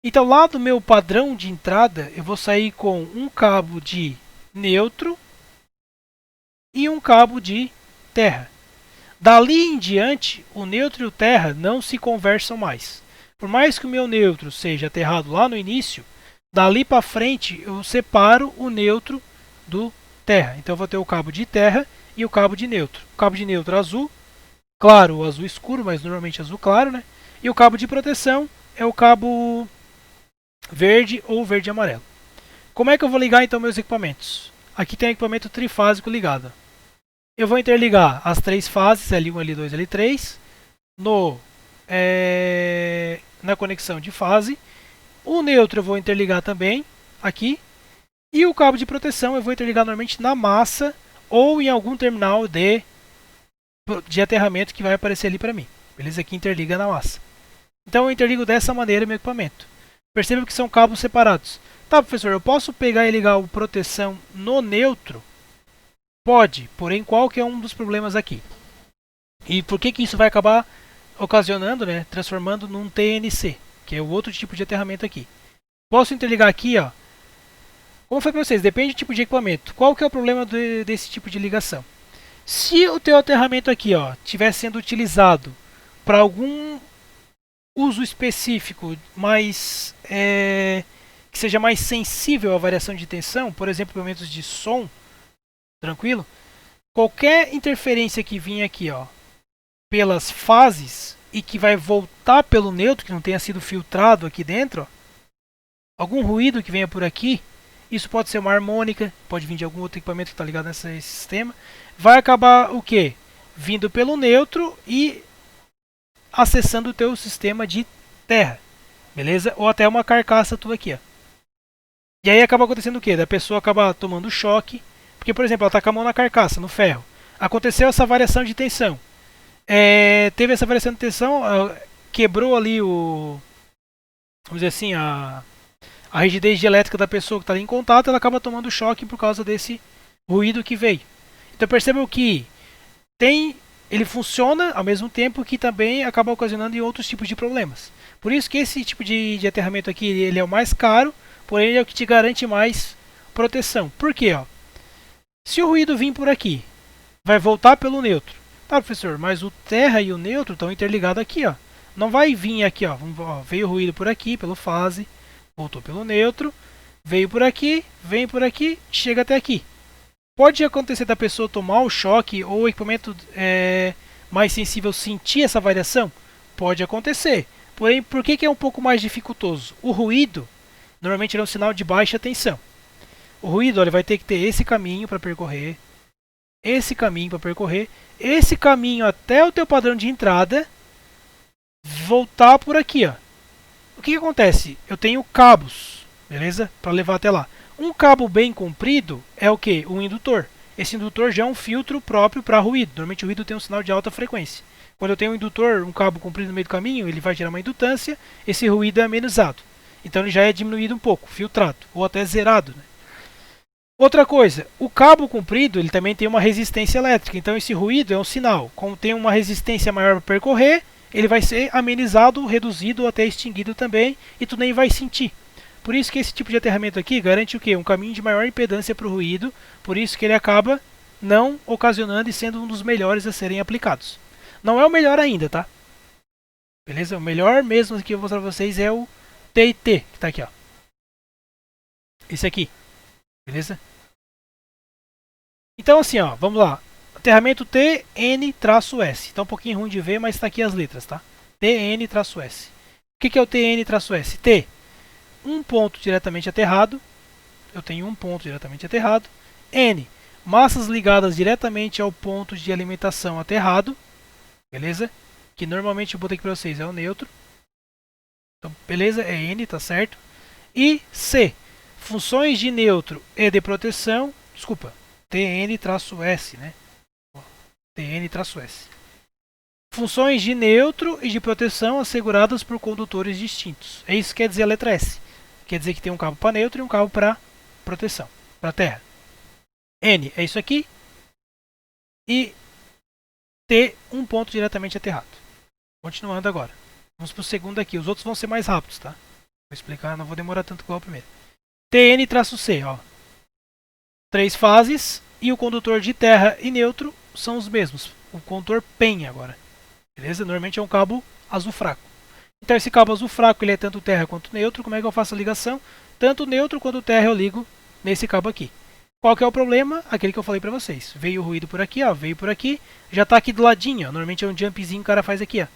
Então lá do meu padrão de entrada, eu vou sair com um cabo de neutro e um cabo de terra. Dali em diante, o neutro e o terra não se conversam mais. Por mais que o meu neutro seja aterrado lá no início, Dali para frente eu separo o neutro do terra. Então eu vou ter o cabo de terra e o cabo de neutro. O cabo de neutro azul, claro, o azul escuro, mas normalmente azul claro, né? E o cabo de proteção é o cabo verde ou verde e amarelo. Como é que eu vou ligar então meus equipamentos? Aqui tem o equipamento trifásico ligado. Eu vou interligar as 3 fases, L1, L2, L3, na conexão de fase. O neutro eu vou interligar também aqui. E o cabo de proteção eu vou interligar normalmente na massa ou em algum terminal de aterramento que vai aparecer ali para mim. Beleza? Aqui interliga na massa. Então eu interligo dessa maneira meu equipamento. Perceba que são cabos separados. Tá, professor, eu posso pegar e ligar o proteção no neutro? Pode, porém qual que é um dos problemas aqui? E por que isso vai acabar ocasionando, né, transformando num TNC, que é o outro tipo de aterramento aqui. Posso interligar aqui, ó. Como eu falei para vocês, depende do tipo de equipamento. Qual que é o problema desse tipo de ligação? Se o teu aterramento aqui, ó, estiver sendo utilizado para algum uso específico, mais que seja mais sensível à variação de tensão, por exemplo, equipamentos de som, tranquilo? Qualquer interferência que vinha aqui, ó, pelas fases e que vai voltar pelo neutro, que não tenha sido filtrado aqui dentro, ó, algum ruído que venha por aqui, isso pode ser uma harmônica, pode vir de algum outro equipamento que está ligado nesse sistema, vai acabar o quê? Vindo pelo neutro e acessando o teu sistema de terra, beleza? Ou até uma carcaça tua aqui, ó. E aí acaba acontecendo o quê? Da pessoa acaba tomando choque, porque, por exemplo, ela está com a mão na carcaça, no ferro. Aconteceu essa variação de tensão. Teve essa variação de tensão, quebrou ali o... vamos dizer assim, a rigidez elétrica da pessoa que está ali em contato, ela acaba tomando choque por causa desse ruído que veio. Então percebam que ele funciona ao mesmo tempo que também acaba ocasionando em outros tipos de problemas. Por isso que esse tipo de aterramento aqui ele é o mais caro, porém ele é o que te garante mais proteção. Por quê? Ó? Se o ruído vir por aqui, vai voltar pelo neutro. Tá, professor, mas o terra e o neutro estão interligados aqui, ó. Não vai vir aqui, ó. Veio o ruído por aqui, pelo fase, voltou pelo neutro, veio por aqui, vem por aqui, chega até aqui. Pode acontecer da pessoa tomar o choque ou o equipamento mais sensível sentir essa variação? Pode acontecer. Porém, por que é um pouco mais dificultoso? O ruído, normalmente é um sinal de baixa tensão. O ruído, ele vai ter que ter esse caminho para percorrer, esse caminho para percorrer, esse caminho até o teu padrão de entrada, voltar por aqui, ó. O que acontece? Eu tenho cabos, beleza? Para levar até lá. Um cabo bem comprido é o que? Um indutor. Esse indutor já é um filtro próprio para ruído. Normalmente o ruído tem um sinal de alta frequência. Quando eu tenho um indutor, um cabo comprido no meio do caminho, ele vai gerar uma indutância, esse ruído é amenizado. Então ele já é diminuído um pouco, filtrado, ou até zerado, né? Outra coisa, o cabo comprido ele também tem uma resistência elétrica, então esse ruído é um sinal. Como tem uma resistência maior para percorrer, ele vai ser amenizado, reduzido ou até extinguido também, e tu nem vai sentir. Por isso que esse tipo de aterramento aqui garante o quê? Um caminho de maior impedância para o ruído, por isso que ele acaba não ocasionando e sendo um dos melhores a serem aplicados. Não é o melhor ainda, tá? Beleza? O melhor mesmo que eu vou mostrar para vocês é o TIT, que está aqui, ó. Esse aqui. Beleza? Então assim, ó, vamos lá. Aterramento TN-S. Tá um pouquinho ruim de ver, mas está aqui as letras, tá? TN-S. O que é o TN-S? T, um ponto diretamente aterrado. Eu tenho um ponto diretamente aterrado. N, massas ligadas diretamente ao ponto de alimentação aterrado. Beleza? Que normalmente eu botei aqui para vocês é o neutro. Então, beleza? É N, tá certo? E C, funções de neutro e de proteção. Desculpa, TN-S, né? TN-S. Funções de neutro e de proteção asseguradas por condutores distintos. É isso que quer dizer a letra S. Quer dizer que tem um cabo para neutro e um cabo para proteção, para terra. N é isso aqui. E T, um ponto diretamente aterrado. Continuando agora. Vamos para o segundo aqui. Os outros vão ser mais rápidos, tá? Vou explicar, não vou demorar tanto igual o primeiro. TN-C, ó. 3 fases e o condutor de terra e neutro são os mesmos. O condutor PEN agora. Beleza? Normalmente é um cabo azul fraco. Então esse cabo azul fraco ele é tanto terra quanto neutro. Como é que eu faço a ligação? tanto o neutro quanto o terra eu ligo nesse cabo aqui. Qual que é o problema? Aquele que eu falei pra vocês. Veio o ruído por aqui, ó, veio por aqui, já tá aqui do ladinho, ó. Normalmente é um jumpzinho que o cara faz aqui, ó.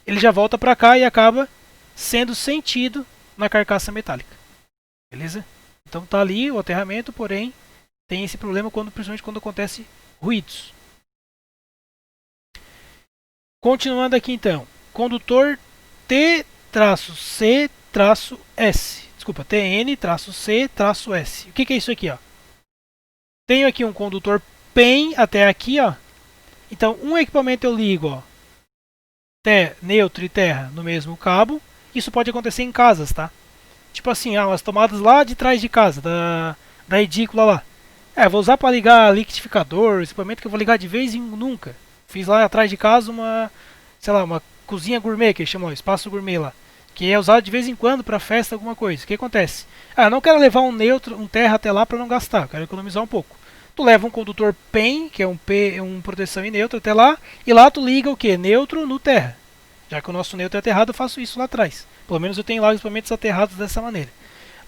Ele já volta pra cá e acaba sendo sentido na carcaça metálica. Beleza? Então tá ali o aterramento, porém tem esse problema principalmente quando acontece ruídos. Continuando aqui então. Condutor T-C-S. Desculpa, TN-C-S. O que é isso aqui, ó? Tenho aqui um condutor PEN até aqui, ó. Então, um equipamento eu ligo, ó, neutro e terra no mesmo cabo. Isso pode acontecer em casas, tá? Tipo assim, as tomadas lá de trás de casa, da edícula lá. Vou usar para ligar liquidificador, equipamento que eu vou ligar de vez em nunca. Fiz lá atrás de casa uma, sei lá, uma cozinha gourmet, que eles chamam, espaço gourmet lá. Que é usado de vez em quando para festa, alguma coisa. O que acontece? Não quero levar um neutro, um terra até lá para não gastar, quero economizar um pouco. Tu leva um condutor PEN, que é um proteção em neutro até lá, e lá tu liga o que? Neutro no terra. Já que o nosso neutro é aterrado, eu faço isso lá atrás. Pelo menos eu tenho lá os equipamentos aterrados dessa maneira.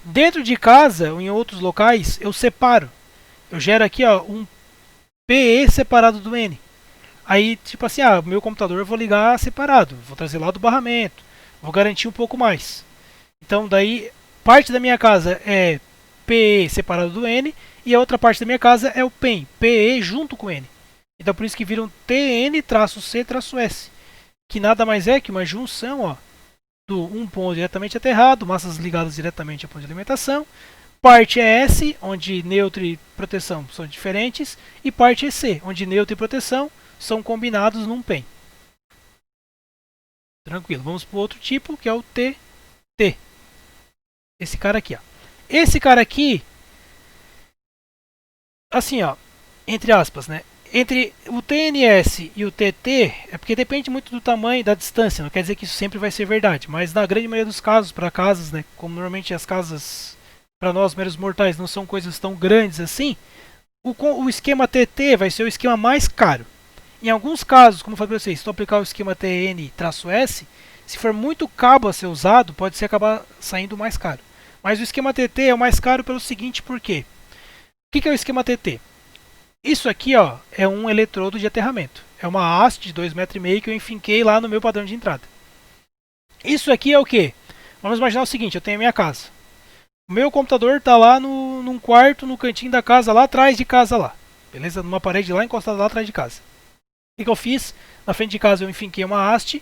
Dentro de casa ou em outros locais, eu separo. Eu gero aqui, ó, um PE separado do N. Aí, tipo assim, meu computador eu vou ligar separado. Vou trazer lá do barramento. Vou garantir um pouco mais. Então, daí, parte da minha casa é PE separado do N. E a outra parte da minha casa é o PEN, PE junto com N. Então, por isso que viram TN-C-S. Que nada mais é que uma junção, ó, do um ponto diretamente aterrado, massas ligadas diretamente ao ponto de alimentação. Parte é S, onde neutro e proteção são diferentes. E parte é C, onde neutro e proteção são combinados num PEN. Tranquilo, vamos para o outro tipo, que é o TT. Esse cara aqui, ó. Esse cara aqui, assim, ó, entre aspas, né? Entre o TNS e o TT, é porque depende muito do tamanho e da distância, não quer dizer que isso sempre vai ser verdade, mas na grande maioria dos casos, para casas, né, como normalmente as casas, para nós meros mortais, não são coisas tão grandes assim, o esquema TT vai ser o esquema mais caro. Em alguns casos, como eu falei para vocês, se tu aplicar o esquema TN-S, se for muito cabo a ser usado, pode ser acabar saindo mais caro. Mas o esquema TT é o mais caro pelo seguinte, por quê? O que é o esquema TT? Isso aqui, ó, é um eletrodo de aterramento. É uma haste de 2,5 metros que eu enfinquei lá no meu padrão de entrada. Isso aqui é o quê? Vamos imaginar o seguinte, eu tenho a minha casa. O meu computador está lá num quarto, no cantinho da casa, lá atrás de casa lá. Beleza? Numa parede lá encostada lá atrás de casa. O que eu fiz? Na frente de casa eu enfinquei uma haste,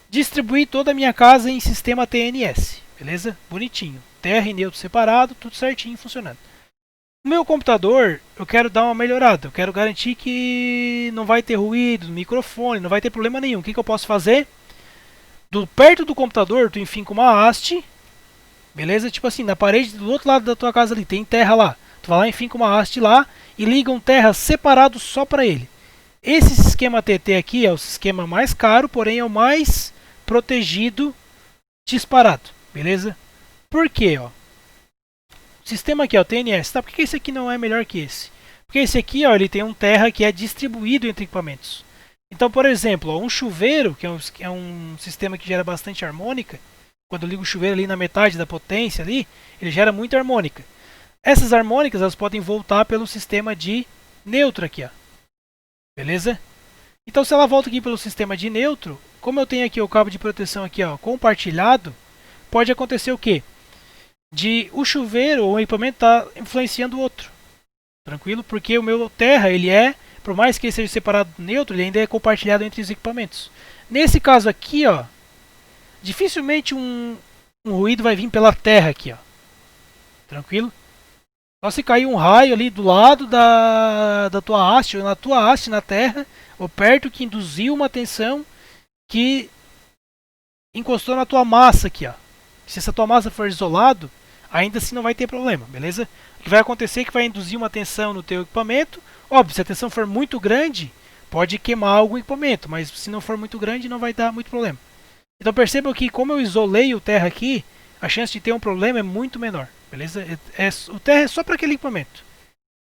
distribuí toda a minha casa em sistema TNS. Beleza? Bonitinho. Terra e neutro separado, tudo certinho funcionando. O meu computador, eu quero dar uma melhorada. Eu quero garantir que não vai ter ruído no microfone, não vai ter problema nenhum. O que eu posso fazer? Perto do computador, tu enfinca uma haste. Beleza? Tipo assim, na parede do outro lado da tua casa ali, tem terra lá. Tu vai lá, enfinca uma haste lá e liga um terra separado só para ele. Esse esquema TT aqui é o esquema mais caro, porém é o mais protegido disparado. Beleza? Por quê, ó? O sistema aqui, ó, TNS, tá? Por que esse aqui não é melhor que esse? Porque esse aqui, ó, ele tem um terra que é distribuído entre equipamentos. Então, por exemplo, ó, um chuveiro, que é um sistema que gera bastante harmônica, quando eu ligo o chuveiro ali na metade da potência ali, ele gera muita harmônica. Essas harmônicas, elas podem voltar pelo sistema de neutro aqui, ó. Beleza? Então, se ela volta aqui pelo sistema de neutro, como eu tenho aqui o cabo de proteção aqui, ó, compartilhado, pode acontecer o quê? De o chuveiro ou o equipamento tá influenciando o outro. Tranquilo? Porque o meu terra, ele é, por mais que ele seja separado do neutro, ele ainda é compartilhado entre os equipamentos. Nesse caso aqui, ó, dificilmente um ruído vai vir pela terra aqui, ó. Tranquilo? Só se cair um raio ali do lado da tua haste, ou na tua haste, na terra, ou perto, que induziu uma tensão que encostou na tua massa aqui, ó. Se essa tua massa for isolado, ainda assim não vai ter problema, beleza? O que vai acontecer é que vai induzir uma tensão no teu equipamento. Óbvio, se a tensão for muito grande, pode queimar algum equipamento, mas se não for muito grande, não vai dar muito problema. Então percebam que como eu isolei o terra aqui, a chance de ter um problema é muito menor, beleza? O terra é só para aquele equipamento.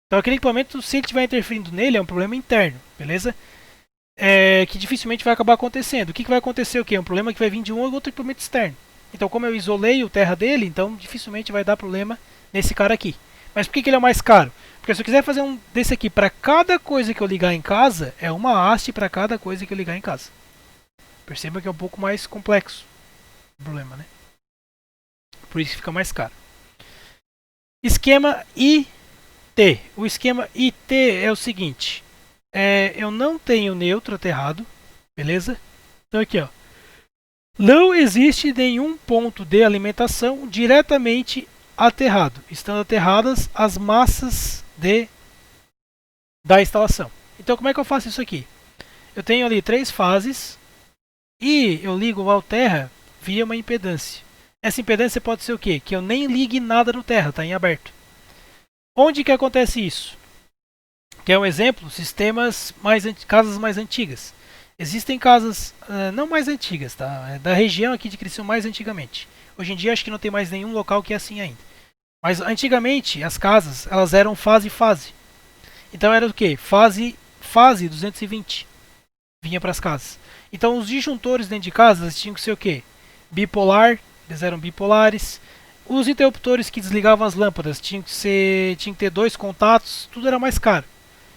Então aquele equipamento, se ele estiver interferindo nele, é um problema interno, beleza? Que dificilmente vai acabar acontecendo. O que vai acontecer? O quê? Um problema que vai vir de um ou outro equipamento externo. Então, como eu isolei o terra dele, então dificilmente vai dar problema nesse cara aqui. Mas por que ele é o mais caro? Porque se eu quiser fazer um desse aqui para cada coisa que eu ligar em casa, é uma haste para cada coisa que eu ligar em casa. Perceba que é um pouco mais complexo o problema, né? Por isso que fica mais caro. Esquema IT. O esquema IT é o seguinte. Eu não tenho neutro aterrado. Beleza? Então aqui, ó. Não existe nenhum ponto de alimentação diretamente aterrado. Estão aterradas as massas da instalação. Então como é que eu faço isso aqui? Eu tenho ali 3 fases e eu ligo ao terra via uma impedância. Essa impedância pode ser o quê? Que eu nem ligue nada no terra, está em aberto. Onde que acontece isso? Que é um exemplo, casas mais antigas. Existem casas não mais antigas, tá? Da região aqui de Criciúma mais antigamente. Hoje em dia acho que não tem mais nenhum local que é assim ainda. Mas antigamente as casas elas eram fase. Então era o quê? Fase 220 vinha para as casas. Então os disjuntores dentro de casas tinham que ser o quê? Bipolar, eles eram bipolares. Os interruptores que desligavam as lâmpadas tinham que ter 2 contatos, tudo era mais caro.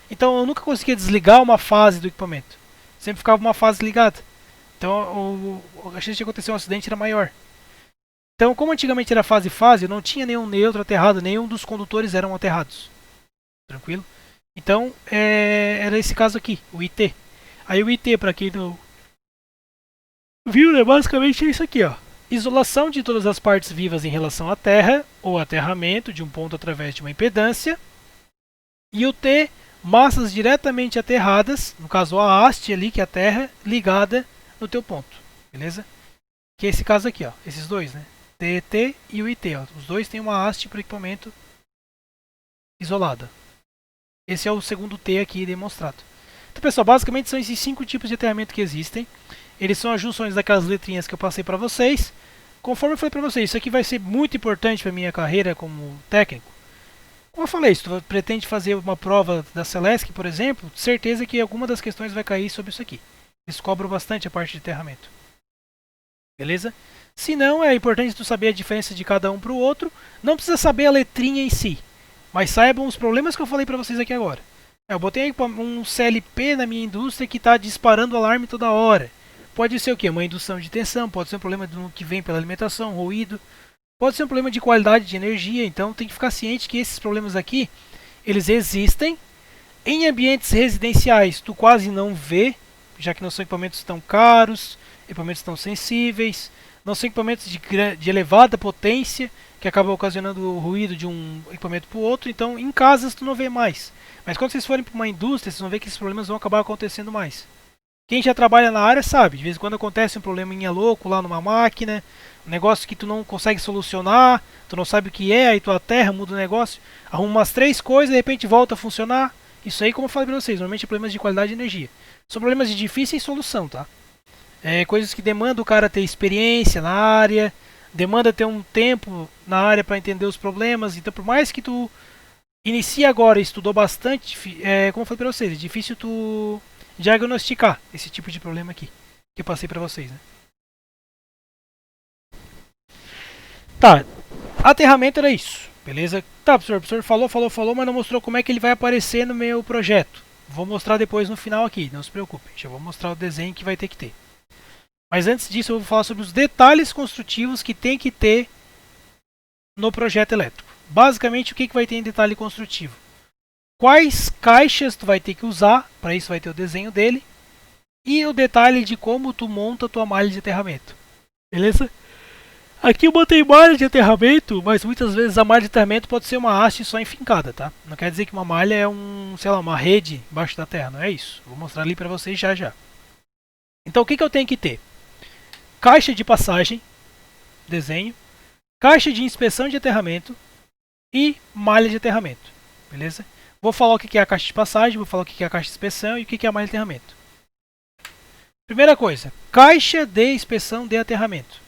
Então eu nunca conseguia desligar uma fase do equipamento. Sempre ficava uma fase ligada. Então a chance de acontecer um acidente era maior. Então, como antigamente era fase, não tinha nenhum neutro aterrado, nenhum dos condutores eram aterrados. Tranquilo? Então, era esse caso aqui, o IT. Aí o IT, para quem não viu, né, basicamente é isso aqui, ó. Isolação de todas as partes vivas em relação à Terra, ou aterramento de um ponto através de uma impedância. E o T, massas diretamente aterradas, no caso a haste ali, que é a Terra, ligada no teu ponto. Beleza? Que é esse caso aqui, ó. Esses dois, né? TT e o IT, ó. Os dois têm uma haste para equipamento isolada. Esse é o segundo T aqui demonstrado. Então, pessoal, basicamente são esses 5 tipos de aterramento que existem. Eles são as junções daquelas letrinhas que eu passei para vocês. Conforme eu falei para vocês, isso aqui vai ser muito importante para minha carreira como técnico. Como eu falei, se tu pretende fazer uma prova da Celesc, por exemplo, certeza que alguma das questões vai cair sobre isso aqui. Eles cobram bastante a parte de aterramento. Beleza? Se não, é importante tu saber a diferença de cada um para o outro. Não precisa saber a letrinha em si, mas saibam os problemas que eu falei para vocês aqui agora. Eu botei um CLP na minha indústria que está disparando alarme toda hora. Pode ser o quê? Uma indução de tensão, pode ser um problema que vem pela alimentação, ruído. Pode ser um problema de qualidade de energia, então tem que ficar ciente que esses problemas aqui, eles existem. Em ambientes residenciais, tu quase não vê, já que não são equipamentos tão caros, equipamentos tão sensíveis, não são equipamentos de elevada potência, que acabam ocasionando o ruído de um equipamento para o outro, então em casas tu não vê mais. Mas quando vocês forem para uma indústria, vocês vão ver que esses problemas vão acabar acontecendo mais. Quem já trabalha na área sabe, de vez em quando acontece um probleminha louco lá numa máquina, um negócio que tu não consegue solucionar, tu não sabe o que é, aí tu aterra, muda o negócio, arruma umas 3 coisas e de repente volta a funcionar. Isso aí, como eu falei para vocês, normalmente é problemas de qualidade de energia. São problemas de difícil solução, tá? Coisas que demandam o cara ter experiência na área, demanda ter um tempo na área para entender os problemas. Então, por mais que tu inicie agora e estudou bastante, como eu falei para vocês, é difícil tu diagnosticar esse tipo de problema aqui que eu passei para vocês, né? Tá, aterramento era isso, beleza? Tá, professor falou, mas não mostrou como é que ele vai aparecer no meu projeto. Vou mostrar depois no final aqui, não se preocupe, já vou mostrar o desenho que vai ter que ter. Mas antes disso eu vou falar sobre os detalhes construtivos que tem que ter no projeto elétrico. Basicamente, o que vai ter em detalhe construtivo? Quais caixas tu vai ter que usar, para isso vai ter o desenho dele, e o detalhe de como tu monta a tua malha de aterramento. Beleza? Aqui eu botei malha de aterramento, mas muitas vezes a malha de aterramento pode ser uma haste só enfincada, tá? Não quer dizer que uma malha é uma rede embaixo da terra, não é isso. Vou mostrar ali para vocês já. Então o que eu tenho que ter? Caixa de passagem, desenho, caixa de inspeção de aterramento e malha de aterramento, beleza? Vou falar o que é a caixa de passagem, vou falar o que é a caixa de inspeção e o que é a malha de aterramento. Primeira coisa, caixa de inspeção de aterramento.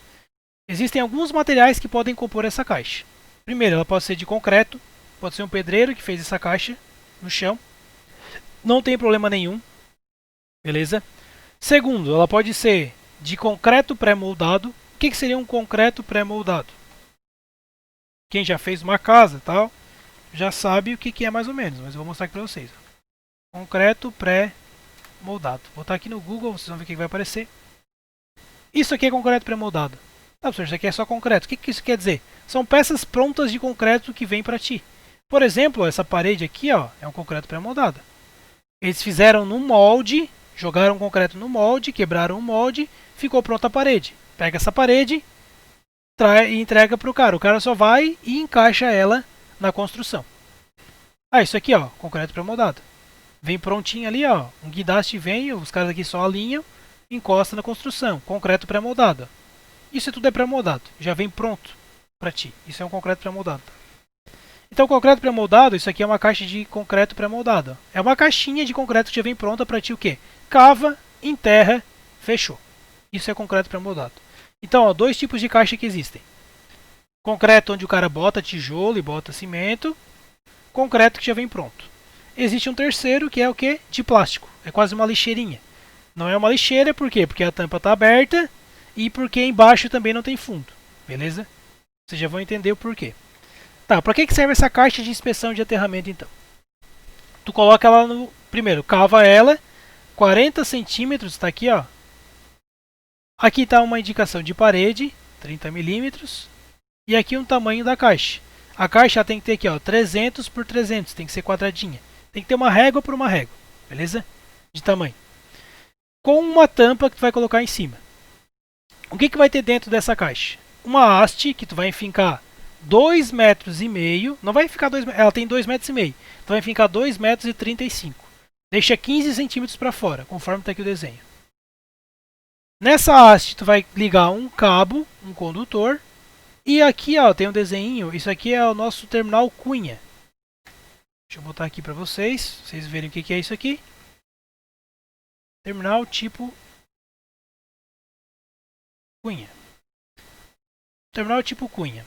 Existem alguns materiais que podem compor essa caixa. Primeiro, ela pode ser de concreto, pode ser um pedreiro que fez essa caixa no chão. Não tem problema nenhum, beleza? Segundo, ela pode ser de concreto pré-moldado, O que seria um concreto pré-moldado? Quem já fez uma casa tal, já sabe o que é mais ou menos, mas eu vou mostrar aqui para vocês. Concreto pré-moldado. Vou botar aqui no Google, vocês vão ver o que vai aparecer. Isso aqui é concreto pré-moldado. Não, professor, isso aqui é só concreto. O que isso quer dizer? São peças prontas de concreto que vêm para ti. Por exemplo, essa parede aqui, ó, é um concreto pré-moldado. Eles fizeram no molde, jogaram concreto no molde, quebraram o molde, ficou pronta a parede. Pega essa parede e entrega para o cara. O cara só vai e encaixa ela na construção. Ah, isso aqui, ó, concreto pré-moldado. Vem prontinho ali, ó, um guindaste vem, os caras aqui só alinham, encosta na construção. Concreto pré-moldado. Isso tudo é pré-moldado, já vem pronto para ti. Isso é um concreto pré-moldado. Então, concreto pré-moldado, isso aqui é uma caixa de concreto pré-moldado. É uma caixinha de concreto que já vem pronta para ti o quê? Cava, enterra, fechou. Isso é concreto pré-moldado. Então, ó, dois tipos de caixa que existem. Concreto onde o cara bota tijolo e bota cimento. Concreto que já vem pronto. Existe um terceiro que é o quê? De plástico. É quase uma lixeirinha. Não é uma lixeira, por quê? Porque a tampa está aberta e porque embaixo também não tem fundo. Beleza? Vocês já vão entender o porquê. Tá, para que serve essa caixa de inspeção de aterramento então? Tu coloca ela no... Primeiro, cava ela 40 centímetros, está aqui, ó. Aqui está uma indicação de parede, 30 milímetros. E aqui um tamanho da caixa. A caixa tem que ter aqui, ó, 300 por 300, tem que ser quadradinha. Tem que ter uma régua por uma régua, beleza? De tamanho. Com uma tampa que tu vai colocar em cima. O que vai ter dentro dessa caixa? Uma haste que tu vai enfincar 2,5 metros. Não vai ficar 2 metros, ela tem 2,5 metros. Tu vai enfincar 2,35 metros. Deixa 15 centímetros para fora, conforme está aqui o desenho. Nessa haste tu vai ligar um cabo, um condutor. E aqui, ó, tem um desenho. Isso aqui é o nosso terminal cunha. Deixa eu botar aqui para vocês verem o que é isso aqui. Terminal tipo cunha. Terminal tipo cunha.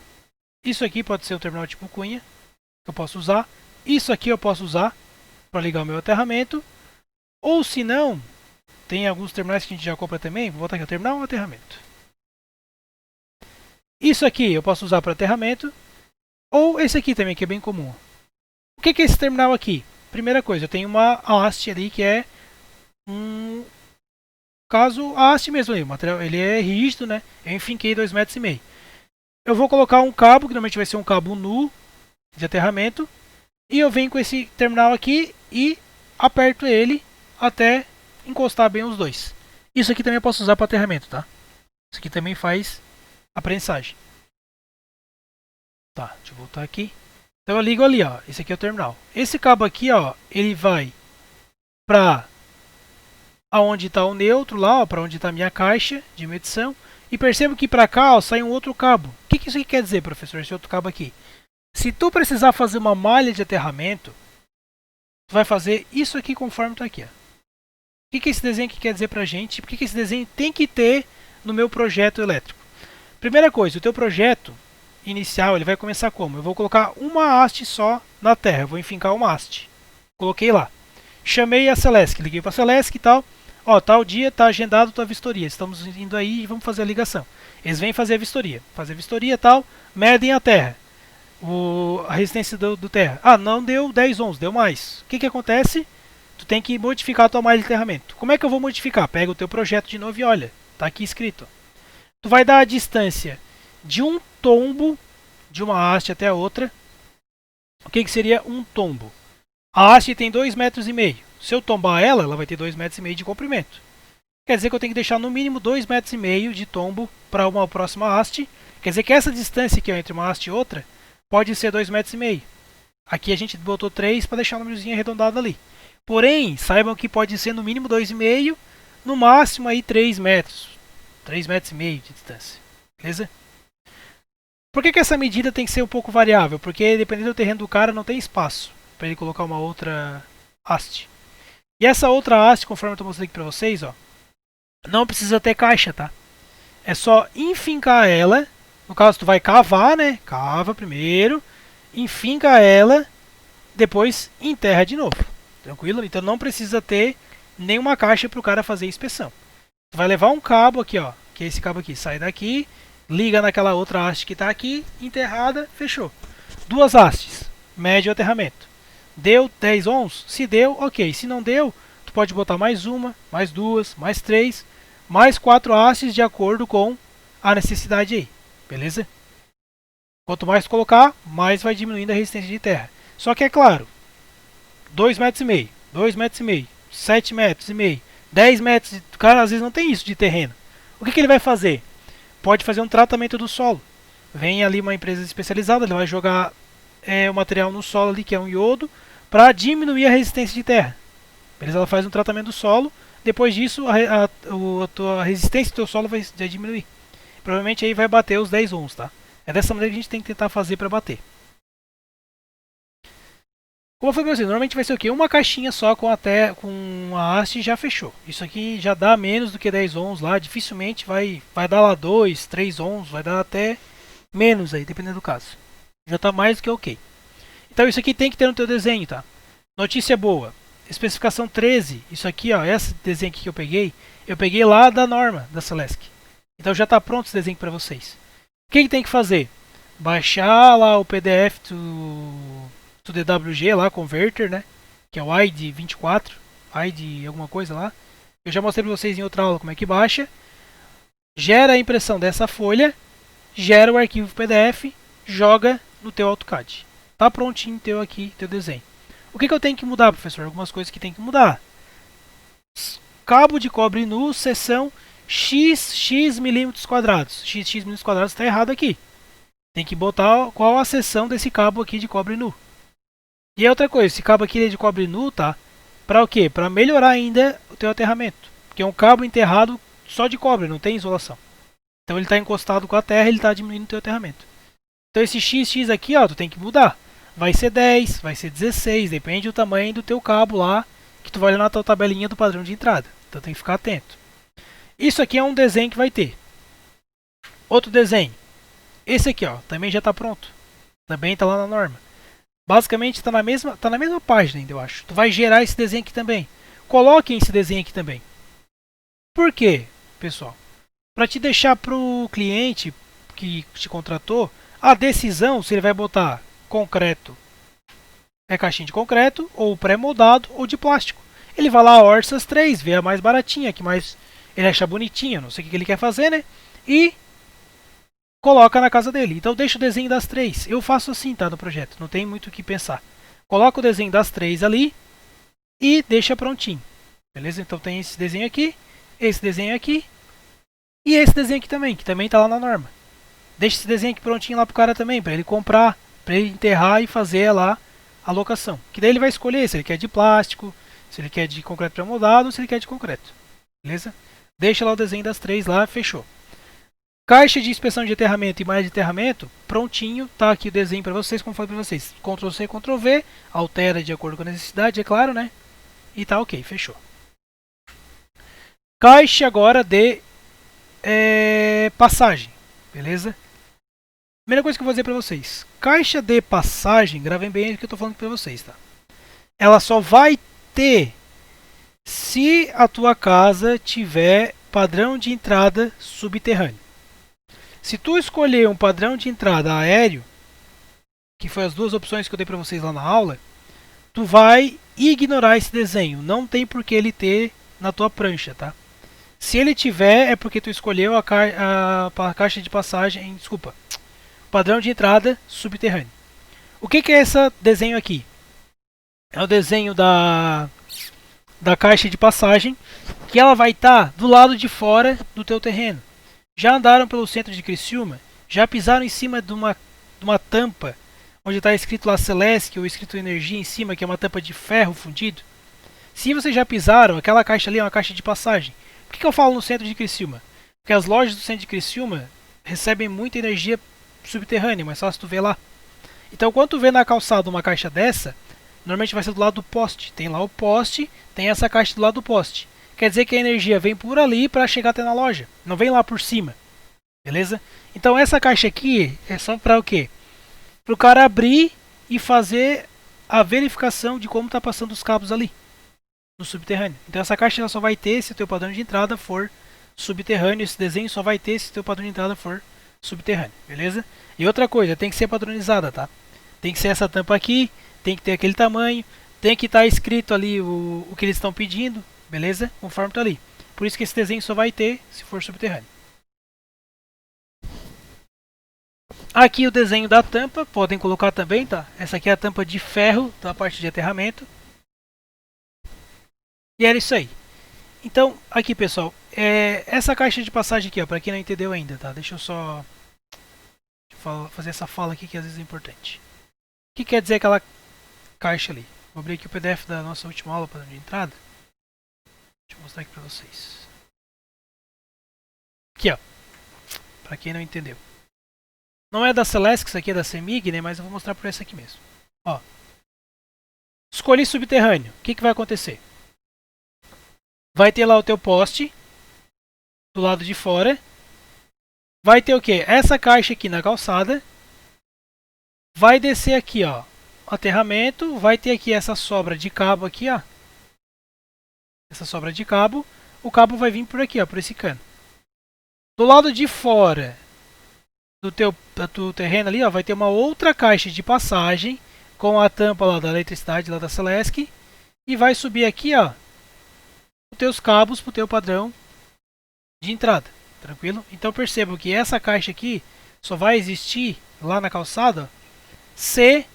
Isso aqui pode ser o terminal tipo cunha que eu posso usar. Isso aqui eu posso usar para ligar o meu aterramento. Ou se não, tem alguns terminais que a gente já compra também. Vou botar aqui o terminal ou aterramento. Isso aqui eu posso usar para aterramento. Ou esse aqui também, que é bem comum. O que é esse terminal aqui? Primeira coisa, eu tenho uma haste ali que é caso a haste mesmo ali. O material, ele é rígido, né? Eu enfinquei 2,5 metros. Eu vou colocar um cabo, que normalmente vai ser um cabo nu de aterramento. E eu venho com esse terminal aqui e aperto ele até encostar bem os dois. Isso aqui também eu posso usar para aterramento, tá? Isso aqui também faz a prensagem. Tá, deixa eu voltar aqui. Então eu ligo ali, ó. Esse aqui é o terminal. Esse cabo aqui, ó, ele vai para aonde está o neutro lá, para onde está a minha caixa de medição. E percebo que para cá, ó, sai um outro cabo. O que isso aqui quer dizer, professor? Esse outro cabo aqui. Se tu precisar fazer uma malha de aterramento, tu vai fazer isso aqui conforme está aqui, ó. O que esse desenho aqui quer dizer pra gente? Por que esse desenho tem que ter no meu projeto elétrico? Primeira coisa, o teu projeto inicial ele vai começar como? Eu vou colocar uma haste só na terra, eu vou enfincar uma haste. Coloquei lá. Chamei a Celesc, liguei para a Celesc e tal. Ó, tal dia está agendado tua vistoria. Estamos indo aí e vamos fazer a ligação. Eles vêm fazer a vistoria. Fazer a vistoria e tal, medem a terra. A resistência do terra. Ah, não deu 10 ohms, deu mais. O que acontece? Tu tem que modificar a tua malha de aterramento. Como é que eu vou modificar? Pega o teu projeto de novo e olha. Tá aqui escrito. Tu vai dar a distância de um tombo de uma haste até a outra. O que seria um tombo? A haste tem 2,5 metros. Se eu tombar ela, ela vai ter 2,5 metros de comprimento. Quer dizer que eu tenho que deixar no mínimo 2,5 metros de tombo para uma próxima haste. Quer dizer que essa distância aqui entre uma haste e outra pode ser 2,5 metros. Aqui a gente botou 3 para deixar o númerozinho arredondado ali. Porém, saibam que pode ser no mínimo 2,5, no máximo aí 3 metros. 3,5 metros de distância. Beleza? Por que essa medida tem que ser um pouco variável? Porque dependendo do terreno do cara não tem espaço para ele colocar uma outra haste. E essa outra haste, conforme eu estou mostrando aqui para vocês, ó, não precisa ter caixa, tá? É só enfincar ela. No caso, tu vai cavar, né? Cava primeiro, enfinca ela, depois enterra de novo. Tranquilo? Então não precisa ter nenhuma caixa para o cara fazer a inspeção. Tu vai levar um cabo aqui, ó, que é esse cabo aqui. Sai daqui, liga naquela outra haste que está aqui, enterrada, fechou. Duas hastes, médio aterramento. Deu 10 ohms? Se deu, ok. Se não deu, tu pode botar mais uma, mais duas, mais três, mais 4 hastes de acordo com a necessidade aí, beleza? Quanto mais tu colocar, mais vai diminuindo a resistência de terra. Só que é claro, 2,5 metros, 2,5 metros, 7,5 metros, 10 metros, o cara às vezes não tem isso de terreno. O que ele vai fazer? Pode fazer um tratamento do solo. Vem ali uma empresa especializada, ele vai jogar o material no solo ali, que é um iodo, para diminuir a resistência de terra. Beleza? Ela faz um tratamento do solo, depois disso a tua resistência do teu solo vai diminuir. Provavelmente aí vai bater os 10 ohms, tá? É dessa maneira que a gente tem que tentar fazer para bater. Como eu falei pra vocês, normalmente vai ser o quê? Uma caixinha só com a haste já fechou. Isso aqui já dá menos do que 10 ohms lá, dificilmente vai dar lá 2, 3 ohms, vai dar até menos aí, dependendo do caso. Já tá mais do que ok. Então isso aqui tem que ter no teu desenho, tá? Notícia boa. Especificação 13, isso aqui, ó, esse desenho aqui que eu peguei lá da norma da Celesc. Então já está pronto esse desenho para vocês. O que tem que fazer? Baixar lá o PDF do DWG lá, Converter, né? Que é o ID24, ID alguma coisa lá. Eu já mostrei para vocês em outra aula como é que baixa. Gera a impressão dessa folha, gera o arquivo PDF, joga no teu AutoCAD. Tá prontinho teu aqui, teu desenho. O que eu tenho que mudar, professor? Algumas coisas que tem que mudar. Cabo de cobre nu, seção x milímetros quadrados. X milímetros quadrados está errado aqui. Tem que botar qual a seção desse cabo aqui de cobre nu. E outra coisa, esse cabo aqui é de cobre nu, tá? Para o quê? Para melhorar ainda o teu aterramento. Porque é um cabo enterrado só de cobre, não tem isolação. Então ele está encostado com a terra, ele está diminuindo o teu aterramento. Então esse XX aqui, ó, tu tem que mudar. Vai ser 10, vai ser 16, depende do tamanho do teu cabo lá, que tu vai olhar na tua tabelinha do padrão de entrada. Então tem que ficar atento. Isso aqui é um desenho que vai ter. Outro desenho. Esse aqui, ó, também já está pronto. Também está lá na norma. Basicamente está na mesma página ainda, eu acho. Tu vai gerar esse desenho aqui também. Coloquem esse desenho aqui também. Por quê, pessoal? Para te deixar para o cliente que te contratou a decisão se ele vai botar concreto, caixinha de concreto, ou pré-moldado, ou de plástico. Ele vai lá, orça as três, vê a mais baratinha, que mais ele acha bonitinha, não sei o que ele quer fazer, né? E coloca na casa dele. Então deixa o desenho das três. Eu faço assim, tá, no projeto, não tem muito o que pensar. Coloca o desenho das três ali e deixa prontinho. Beleza? Então tem esse desenho aqui, esse desenho aqui e esse desenho aqui também, que também tá lá na norma. Deixa esse desenho aqui prontinho lá pro cara também, para ele comprar, para ele enterrar e fazer lá a locação. Que daí ele vai escolher se ele quer de plástico, se ele quer de concreto pré-moldado ou se ele quer de concreto. Beleza? Deixa lá o desenho das três lá, fechou. Caixa de inspeção de aterramento e malha de aterramento, prontinho, tá aqui o desenho para vocês, como falei para vocês. Ctrl C, Ctrl V, altera de acordo com a necessidade, é claro, né? E tá ok, fechou. Caixa agora de passagem, beleza? Primeira coisa que eu vou dizer para vocês, caixa de passagem, gravem bem o que eu estou falando para vocês, tá? Ela só vai ter se a tua casa tiver padrão de entrada subterrâneo. Se tu escolher um padrão de entrada aéreo, que foi as duas opções que eu dei para vocês lá na aula, tu vai ignorar esse desenho, não tem por que ele ter na tua prancha, tá? Se ele tiver, é porque tu escolheu a caixa de passagem, desculpa, padrão de entrada subterrâneo. O que é esse desenho aqui? É o desenho da caixa de passagem, que ela vai estar do lado de fora do teu terreno. Já andaram pelo centro de Criciúma? Já pisaram em cima de uma tampa, onde está escrito lá Celesc ou escrito Energia em cima, que é uma tampa de ferro fundido? Se vocês já pisaram, aquela caixa ali é uma caixa de passagem. Por que eu falo no centro de Criciúma? Porque as lojas do centro de Criciúma recebem muita energia subterrânea, mas só se tu vê lá. Então quando tu vê na calçada uma caixa dessa, normalmente vai ser do lado do poste. Tem lá o poste, tem essa caixa do lado do poste. Quer dizer que a energia vem por ali para chegar até na loja, não vem lá por cima. Beleza? Então essa caixa aqui é só para o quê? Para o cara abrir e fazer a verificação de como está passando os cabos ali no subterrâneo. Então essa caixa ela só vai ter se o teu padrão de entrada for subterrâneo. Esse desenho só vai ter se o teu padrão de entrada for subterrâneo, beleza? E outra coisa, tem que ser padronizada, tá? Tem que ser essa tampa aqui, tem que ter aquele tamanho, tem que estar escrito ali o que eles estão pedindo, beleza? Conforme tá ali. Por isso que esse desenho só vai ter se for subterrâneo. Aqui o desenho da tampa, podem colocar também, tá? Essa aqui é a tampa de ferro da parte de aterramento. E era isso aí. Então, aqui pessoal, essa caixa de passagem aqui, ó, para quem não entendeu ainda, tá? Deixa eu só fazer essa fala aqui que às vezes é importante. O que quer dizer aquela caixa ali? Vou abrir aqui o PDF da nossa última aula para de entrada. Deixa eu mostrar aqui para vocês. Aqui, ó. Para quem não entendeu. Não é da Celeste, isso aqui é da CEMIG, né? Mas eu vou mostrar por essa aqui mesmo. Ó. Escolhi subterrâneo. O que vai acontecer? Vai ter lá o teu poste do lado de fora. Vai ter o que? Essa caixa aqui na calçada. Vai descer aqui, ó, aterramento. Vai ter aqui essa sobra de cabo aqui, ó. Essa sobra de cabo. O cabo vai vir por aqui, ó, por esse cano. Do lado de fora do teu terreno ali, ó, vai ter uma outra caixa de passagem com a tampa lá da eletricidade, lá da Celesc. E vai subir aqui, ó, os teus cabos para o teu padrão de entrada, tranquilo? Então perceba que essa caixa aqui só vai existir lá na calçada se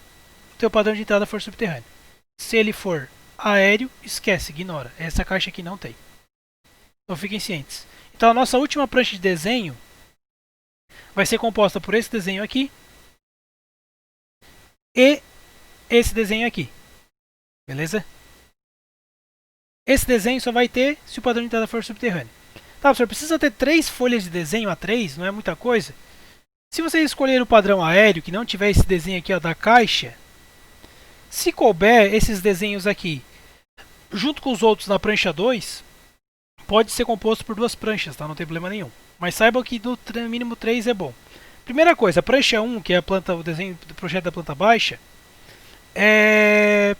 o teu padrão de entrada for subterrâneo. Se ele for aéreo, esquece, ignora. Essa caixa aqui não tem. Então fiquem cientes. Então a nossa última prancha de desenho vai ser composta por esse desenho aqui e esse desenho aqui. Beleza? Esse desenho só vai ter se o padrão de entrada for subterrâneo. Tá, professor, precisa ter 3 folhas de desenho A3, não é muita coisa? Se você escolher o padrão aéreo, que não tiver esse desenho aqui, ó, da caixa, se couber esses desenhos aqui, junto com os outros na prancha 2, pode ser composto por 2 pranchas, tá? Não tem problema nenhum. Mas saiba que no mínimo 3 é bom. Primeira coisa, a prancha 1, que é o desenho do projeto da planta baixa, é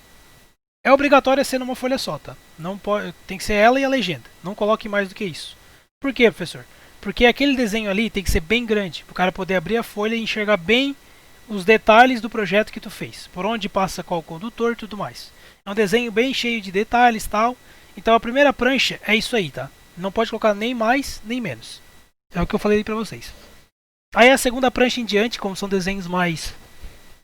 obrigatório ser numa folha só, tá? Não pode, tem que ser ela e a legenda. Não coloque mais do que isso. Por quê, professor? Porque aquele desenho ali tem que ser bem grande, para o cara poder abrir a folha e enxergar bem os detalhes do projeto que tu fez. Por onde passa qual condutor e tudo mais. É um desenho bem cheio de detalhes e tal. Então a primeira prancha é isso aí, tá? Não pode colocar nem mais, nem menos. É o que eu falei para vocês. Aí a segunda prancha em diante, como são desenhos mais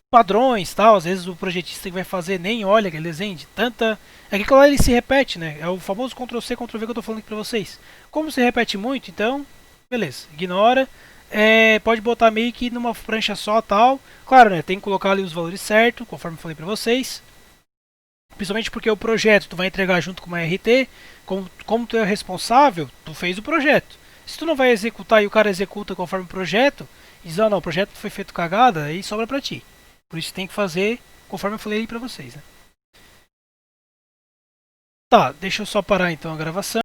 padrões, tal, às vezes o projetista que vai fazer nem olha aquele desenho de tanta... É que lá ele se repete, né? É o famoso Ctrl+C, Ctrl+V que eu tô falando aqui pra vocês. Como se repete muito, então, beleza, ignora. Pode botar meio que numa prancha só, tal. Claro, né? Tem que colocar ali os valores certos, conforme eu falei pra vocês. Principalmente porque o projeto tu vai entregar junto com uma RT. Como tu é responsável, tu fez o projeto. Se tu não vai executar e o cara executa conforme o projeto, e diz, não, o projeto foi feito cagada, aí sobra pra ti. Por isso tem que fazer conforme eu falei aí pra vocês, né? Tá, deixa eu só parar então a gravação.